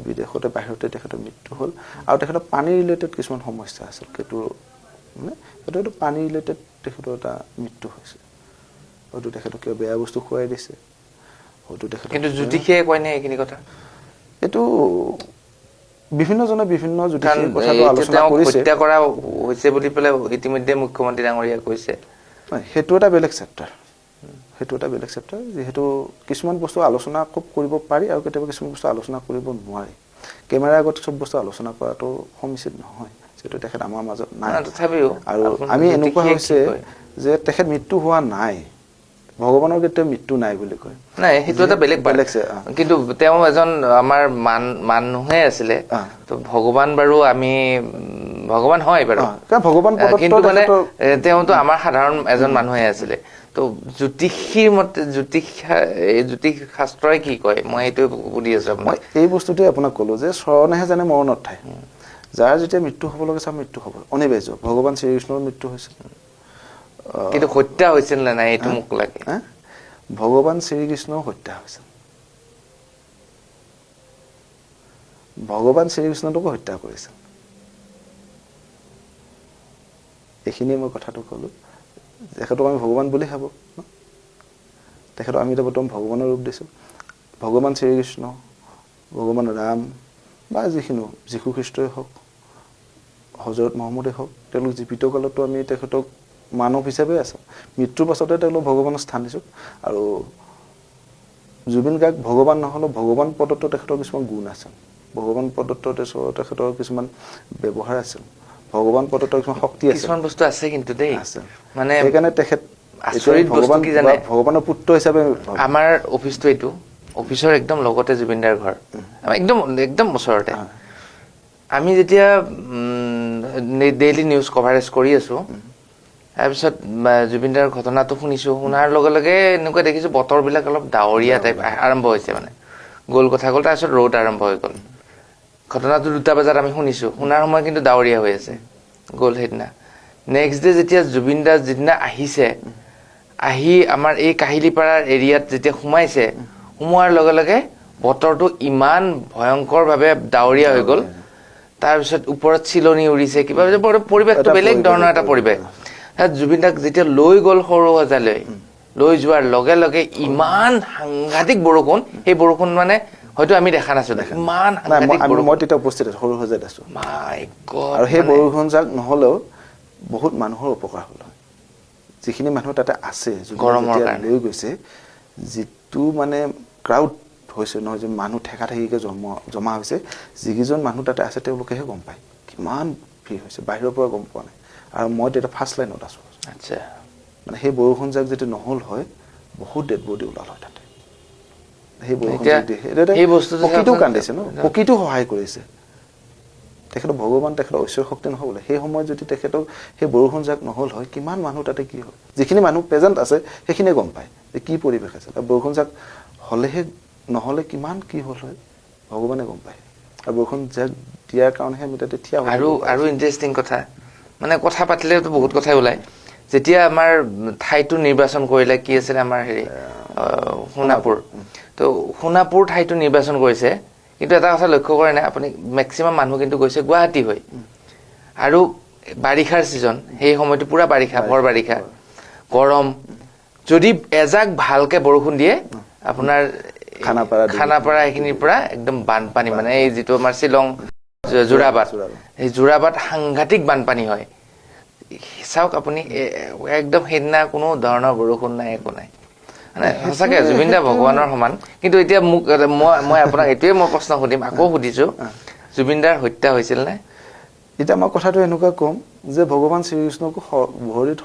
Speaker 2: বিদেশতে বাহিৰতে তেখেতৰ মৃত্যু হ'ল আৰু তেখেতৰ পানী ৰিলেটেড কিছুমান সমস্যা আছিল সেইটো মানে সেইটো পানী ৰিলেটেড তেখেতৰ এটা মৃত্যু হৈছে হয়তো তেখেতক কিবা বেয়া বস্তু খুৱাই দিছে হয়তো তেখেত
Speaker 1: কিন্তু জ্যোতিষীয়ে কয় নে এইখিনি কথা
Speaker 2: এইটো বিভিন্নজনে বিভিন্ন জ্যোতিষীৰ কথাটো আলোচনা কৰিছে
Speaker 1: হত্যা কৰা হৈছে বুলি পেলাই ইতিমধ্যে মুখ্যমন্ত্ৰী ডাঙৰীয়া কৈছে
Speaker 2: সেইটো এটা বেলেগ চেপ্টাৰ যিহেতু কিছুমান বস্তু আলোচনা কৰিব পাৰি আৰু কেতিয়াবা কিছুমান বস্তু আলোচনা কৰিব নোৱাৰি কেমেৰাৰ আগত চব বস্তু আলোচনা কৰাটো সমীচিত নহয় যিহেতু তেখেত আমাৰ মাজত নাই
Speaker 1: তথাপিও
Speaker 2: আৰু আমি এনেকুৱা হৈছে যে তেখেত মৃত্যু হোৱা নাই ভগৱানৰ কেতিয়াও মৃত্যু নাই বুলি কয়
Speaker 1: নাই সেইটো এটা বেলেগ কিন্তু তেওঁ এজন আমাৰ মানুহে আছিলে তো ভগৱান বাৰু আমি ভগৱান হয় বাৰু
Speaker 2: ভগৱান
Speaker 1: কিন্তু মানে তেওঁতো আমাৰ সাধাৰণ এজন মানুহে আছিলে তো জ্যোতিষীৰ মতে জ্যোতিষ শাস্ত্ৰই কি কয় মই এইটো সুধি আছো
Speaker 2: মই এই বস্তুটোৱে আপোনাক ক'লো যে শৰণেহে জানে মৰণৰ ঠাই যাৰ যেতিয়া মৃত্যু হ'ব লগা মৃত্যু হ'ব অনিবাৰ্য ভগৱান শ্ৰীকৃষ্ণৰ মৃত্যু হৈছিল
Speaker 1: কিন্তু হত্যা হৈছিল নে নাই এইটো মোক লাগে
Speaker 2: ভগৱান শ্ৰীকৃষ্ণও হত্যা হৈছিল ভগৱান শ্ৰীকৃষ্ণটোকো হত্যা কৰিছিল এইখিনি মই কথাটো ক'লো তেখেতক আমি ভগৱান বুলি ভাবোঁ তেখেতক আমি এতিয়া বৰ্তমান ভগৱানৰ ৰূপ দিছোঁ ভগৱান শ্ৰীকৃষ্ণ ভগৱান ৰাম বা যিখিনি যীশু খ্ৰীষ্টই হওক হজৰত মহম্মদে হওক তেওঁলোক জীৱিত কালতো আমি তেখেতক মানৱ হিচাপে আছে মৃত্যুৰ পাছতে তেওঁলোক ভগৱানৰ স্থান দিছোঁ আৰু জুবিন গাৰ্গ ভগৱান নহ'লেও ভগৱান পদত্ব তেখেতৰ কিছুমান গুণ আছে ভগৱান পদত্ব তেখেতৰ কিছুমান ব্যৱহাৰ আছিল ভগৱান পদত্ব কিছুমান শক্তি আছে
Speaker 1: কিছুমান বস্তু আছে কিন্তু দেই মানে
Speaker 2: সেইকাৰণে তেখেত
Speaker 1: আচৰিত বস্তু কি জানে
Speaker 2: ভগৱানৰ পুত্ৰ হিচাপে
Speaker 1: আমাৰ অফিচটো এইটো অফিচৰ একদম লগতে জুবিন দাৰ ঘৰ একদম ওচৰতে আমি যেতিয়া ডেইলি নিউজ কভাৰেজ কৰি আছো তাৰপিছত জুবিন দাৰ ঘটনাটো শুনাৰ লগে লগে এনেকুৱা দেখিছো বতৰবিলাক অলপ ডাৱৰীয়া টাইপ আৰম্ভ হৈছে মানে গ'ল কথা গ'ল তাৰপিছত ৰ'দ আৰম্ভ হৈ গ'ল ঘটনাটো 2টা বজাত আমি শুনাৰ সময় কিন্তু ডাৱৰীয়া হৈ আছে গ'ল সেইদিনা নেক্সট ডে যেতিয়া জুবিন দা যিদিনা আহিছে আহি আমাৰ এই কাহিলীপাৰাৰ এৰিয়াত যেতিয়া সোমোৱাৰ লগে লগে বতৰটো ইমান ভয়ংকৰভাৱে ডাৱৰীয়া হৈ গ'ল তাৰপিছত ওপৰত চিলনি উৰিছে কিবা পৰিৱেশটো বেলেগ ধৰণৰ এটা পৰিৱেশ জুবিন দাক যেতিয়া লৈ গ'ল সৰু সজালৈ লৈ যোৱাৰ লগে লগে ইমান সাংঘাতিক বৰষুণ সেই বৰষুণ মানে হয়তো আমি দেখা নাছিলো ইমান সাংঘাতিক বৰষুণ
Speaker 2: মই তেতিয়া উপস্থিত সৰু সজাত আছো আৰু সেই বৰষুণ যাক নহ'লেও বহুত মানুহৰ উপকাৰ হ'ল যিখিনি মানুহ তাতে আছে
Speaker 1: গৰমৰ কাৰণে
Speaker 2: লৈ গৈছে যিটো মানে ক্ৰাউড হৈছে নহয় যে মানুহ ঠেকাঠেকিকে জমা হৈছে যিকেইজন মানুহ তাতে আছে তেওঁলোকেহে গম পায় কিমান ভিৰ হৈছে বাহিৰৰ পৰা গম পোৱা নাই আৰু মই তেতিয়া ফাৰ্ষ্ট লাইনত আছো
Speaker 1: আচ্ছা
Speaker 2: মানে সেই বৰষুণ যাক যদি নহ'ল হয় বহুত ডেড বডি ওলাল হয় তাতে সেই বস্তুটো কান্দিছে ন প্ৰকৃতিও সহায় কৰিছে তেখেতৰ ভগৱান তেখেতৰ ঐশ্বৰ শক্তি নহয় বোলে সেই সময়ত যদি তেখেতক সেই বৰষুণ যাক নহ'ল হয় কিমান মানুহ তাতে কি হয় যিখিনি মানুহ প্ৰেজেণ্ট আছে সেইখিনিয়ে গম পায় যে কি পৰিৱেশ আছে আৰু বৰষুণ যাক হ'লেহে নহ'লে কিমান কি হ'ল হয় ভগৱানে গম পায় আৰু বৰষুণ যাক দিয়াৰ কাৰণেহে আমি তাতে থিয়
Speaker 1: আৰু ইণ্টাৰেষ্টিং কথা মানে কথা পাতিলেতো বহুত কথাই ওলায় যেতিয়া আমাৰ ঠাইটো নিৰ্বাচন কৰিলে কি আছিলে আমাৰ সোণাপুৰ তো সোণাপুৰ ঠাইটো নিৰ্বাচন কৰিছে কিন্তু এটা কথা লক্ষ্য কৰে নাই আপুনি মেক্সিমাম মানুহ কিন্তু গৈছে গুৱাহাটী হৈ আৰু বাৰিষাৰ ছিজন সেই সময়টো পুৰা বাৰিষা ভৰ বাৰিষা গৰম যদি এজাক ভালকে বৰষুণ দিয়ে আপোনাৰ খানাপাৰা এইখিনিৰ পৰা একদম বানপানী মানে এই যিটো আমাৰ শ্বিলং যোৰাবাট এই যোৰাবাট সাংঘাতিক বানপানী হয় চাওক আপুনি একদম সেইদিনা কোনো ধৰণৰ বৰষুণ নাই একো নাই মানে সঁচাকে জুবিন দা ভগৱানৰ সমান কিন্তু এতিয়া মোক মই আপোনাক এইটোৱে মই প্ৰশ্ন সুধিম আকৌ সুধিছো জুবিন দাৰ হত্যা হৈছিল নে
Speaker 2: এতিয়া মই কথাটো এনেকুৱা কম যে ভগৱান শ্ৰীকৃষ্ণকো ভৰিত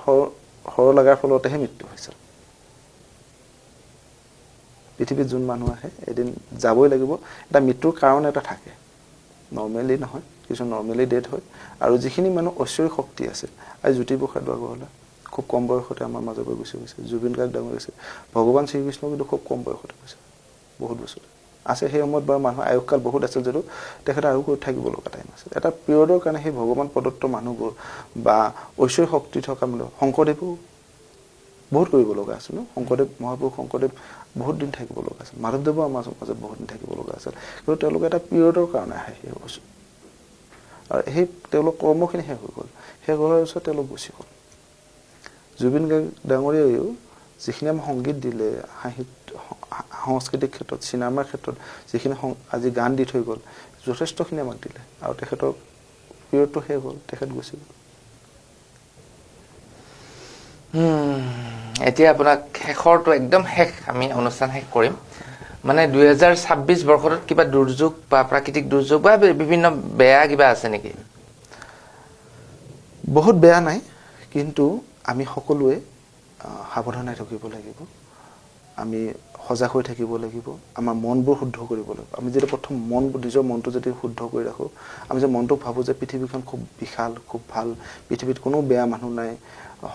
Speaker 2: হৰ লগাৰ ফলতেহে মৃত্যু হৈছিল পৃথিৱীত যোন মানুহ আহে এদিন যাবই লাগিব এটা মৃত্যুৰ কাৰণ এটা থাকে নৰ্মেলি নহয় কিছু নৰ্মেলি ডেথ হয় আৰু যিখিনি মানুহ ঐশ্বৰিক শক্তি আছে আজি জ্যোতিপ্ৰসাদ আগৰৱালা খুব কম বয়সতে আমাৰ মাজৰ পৰা গুচি গৈছে জুবিন গাৰ্গ ডাঙৰ গৈছে ভগৱান শ্ৰীকৃষ্ণ কিন্তু খুব কম বয়সতে গৈছে বহুত বছৰ আছে সেই সময়ত বাৰু মানুহৰ আয়ুসকাল বহুত আছিল যদিও তেখেতে আৰু কৰি থাকিব লগা টাইম আছিল এটা পিৰিয়ডৰ কাৰণে সেই ভগৱান প্ৰদত্ত মানুহবোৰ বা ঐশ্বৰিক শক্তি থকা মানুহ শংকৰদেৱো বহুত কৰিব লগা আছিল শংকৰদেৱ মহাপুৰুষ শংকৰদেৱ বহুত দিন থাকিব লগা আছিল মাধৱদেৱো আমাৰ মাজত বহুত দিন থাকিব লগা আছিল কিন্তু তেওঁলোকে এটা পিৰিয়ডৰ কাৰণে আহে সেই বস্তু আৰু সেই তেওঁলোক কৰ্মখিনি শেষ হৈ গ'ল শেষ হোৱাৰ পিছত তেওঁলোক গুচি গ'ল জুবিন গাৰ্গ ডাঙৰীয়াইও যিখিনি আমাক সংগীত দিলে সাংস্কৃতিক ক্ষেত্ৰত চিনেমাৰ ক্ষেত্ৰত যিখিনি আজি গান দি থৈ গ'ল যথেষ্টখিনি আমাক দিলে আৰু তেখেতৰ পিৰিয়ডটো শেষ হ'ল তেখেত গুচি গ'ল
Speaker 1: এতিয়া আপোনাক শেষৰটো একদম শেষ আমি অনুষ্ঠান শেষ কৰিম মানে 2026 বৰ্ষত কিবা দুৰ্যোগ বা প্ৰাকৃতিক দুৰ্যোগ বা বিভিন্ন বেয়া কিবা আছে নেকি
Speaker 2: বহুত বেয়া নাই কিন্তু আমি সকলোৱে সাৱধানে থাকিব লাগিব আমি সজাগ হৈ থাকিব লাগিব আমাৰ মনবোৰ শুদ্ধ কৰিব লাগিব আমি যদি প্ৰথম নিজৰ মনটো যদি শুদ্ধ কৰি ৰাখো আমি যে মনটোক ভাবো যে পৃথিৱীখন খুব বিশাল খুব ভাল পৃথিৱীত কোনো বেয়া মানুহ নাই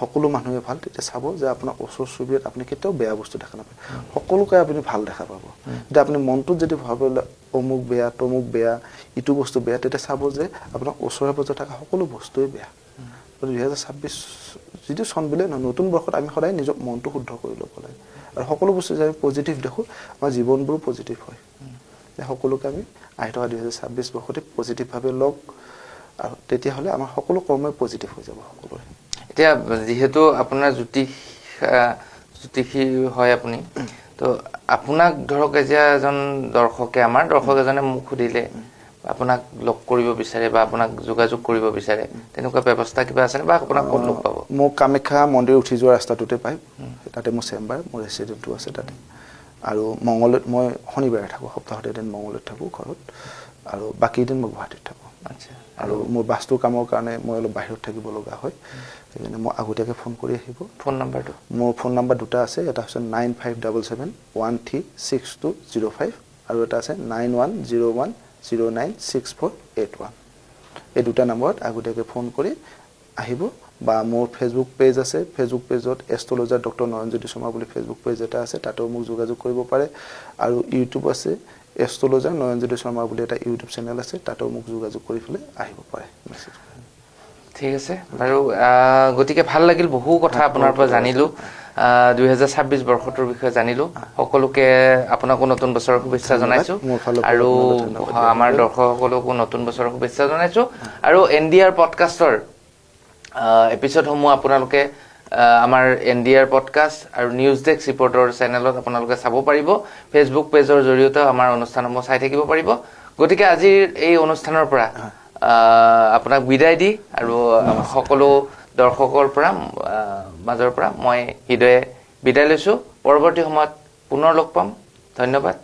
Speaker 2: সকলো মানুহে ভাল তেতিয়া চাব যে আপোনাৰ ওচৰ চুবুৰীয়াত আপুনি কেতিয়াও বেয়া বস্তু দেখা নাপায় সকলোকে আপুনি ভাল দেখা পাব যদি আপুনি মনটোত যদি ভাবে অমুক বেয়া তমুক বেয়া ইটো বস্তু বেয়া তেতিয়া চাব যে আপোনাৰ ওচৰে পাজৰে থকা সকলো বস্তুৱে বেয়া 2026 যিটো চন বুলে নতুন বৰ্ষত আমি সদায় নিজৰ মনটো শুদ্ধ কৰি ল'ব লাগে আৰু সকলো বস্তু যে পজিটিভ দেখো আমাৰ জীৱনবোৰ পজিটিভ হয় সকলোকে আমি আহি থকা 2026 বৰ্ষতে পজিটিভ ভাৱে লওক আৰু তেতিয়া হলে আমাৰ সকলো কৰ্মই পজিটিভ হৈ যাব সকলোৰে
Speaker 1: এতিয়া যেহেতু আপোনাৰ জ্যোতিষী হয় আপুনি তো আপোনাক ধৰক এতিয়া এজন দৰ্শকে আমাৰ দৰ্শক এজনে মোক সুধিলে আপোনাক লগ কৰিব বিচাৰে বা আপোনাক যোগাযোগ কৰিব বিচাৰে তেনেকুৱা ব্যৱস্থা কিবা আছে বা আপোনাক ক'ত লগ পাব
Speaker 2: মোক কামাখ্যা মন্দিৰ উঠি যোৱা ৰাস্তাটোতে পায় তাতে মোৰ চেম্বাৰ মোৰ ৰেচিডেন্টটো আছে তাতে আৰু মংগলত মই শনিবাৰে থাকো সপ্তাহত এদিন মংগলত থাকো ঘৰত আৰু বাকি দিন মই গুৱাহাটীত থাকো
Speaker 1: আচ্ছা
Speaker 2: আৰু মোৰ বাস্তুৰ কামৰ কাৰণে মই অলপ বাহিৰত থাকিব লগা হয় সেইকাৰণে মই আগতীয়াকৈ ফোন কৰি আহিব
Speaker 1: ফোন নাম্বাৰটো মোৰ
Speaker 2: ফোন নাম্বাৰ দুটা আছে এটা হৈছে 9577136205 আৰু এটা আছে 9101096481 এই দুটা নম্বৰত আগতীয়াকৈ ফোন কৰি আহিব বা মোৰ ফেসবুক পেজ আছে ফেসবুক পেজত এষ্ট্ৰলজাৰ ডক্টৰ নয়নজ্যোতি শৰ্মা বুলি ফেসবুক পেজ এটা আছে তাতেও মোক যোগাযোগ কৰিব পাৰে আৰু ইউটিউব আছে এষ্ট্ৰলজাৰ নয়নজ্যোতি শৰ্মা বুলি এটা ইউটিউব চেনেল আছে তাতেও মোক যোগাযোগ কৰি ফেলে আহিব পাৰে
Speaker 1: ঠিক আছে বাৰু গতিকে ভাল লাগিল বহু কথা আপোনাৰ পৰা জানিলো 2026 বৰ্ষটোৰ বিষয়ে জানিলো সকলোকে আপোনাকো নতুন বছৰৰ শুভেচ্ছা জনাইছো আৰু আমাৰ দৰ্শকসকলকো নতুন বছৰৰ শুভেচ্ছা জনাইছো আৰু এনডিআৰ পডকাষ্টৰ এপিসোডসমূহ আপোনালোকে আমাৰ এনডিআৰ পডকাষ্ট আৰু নিউজ ডেস্ক ৰিপৰ্টৰ চেনেলত আপোনালোকে চাব পাৰিব ফেসবুক পেজৰ জৰিয়তে আমাৰ অনুষ্ঠানসমূহ চাই থাকিব পাৰিব গতিকে আজিৰ এই অনুষ্ঠানৰ পৰা আপোনাক বিদায় দি আৰু সকলো দৰ্শকৰ পৰা মাজৰ পৰা মই হৃদয়ে বিদায় লৈছো পৰৱৰ্তী সময়ত পুনৰ লগ পাম ধন্যবাদ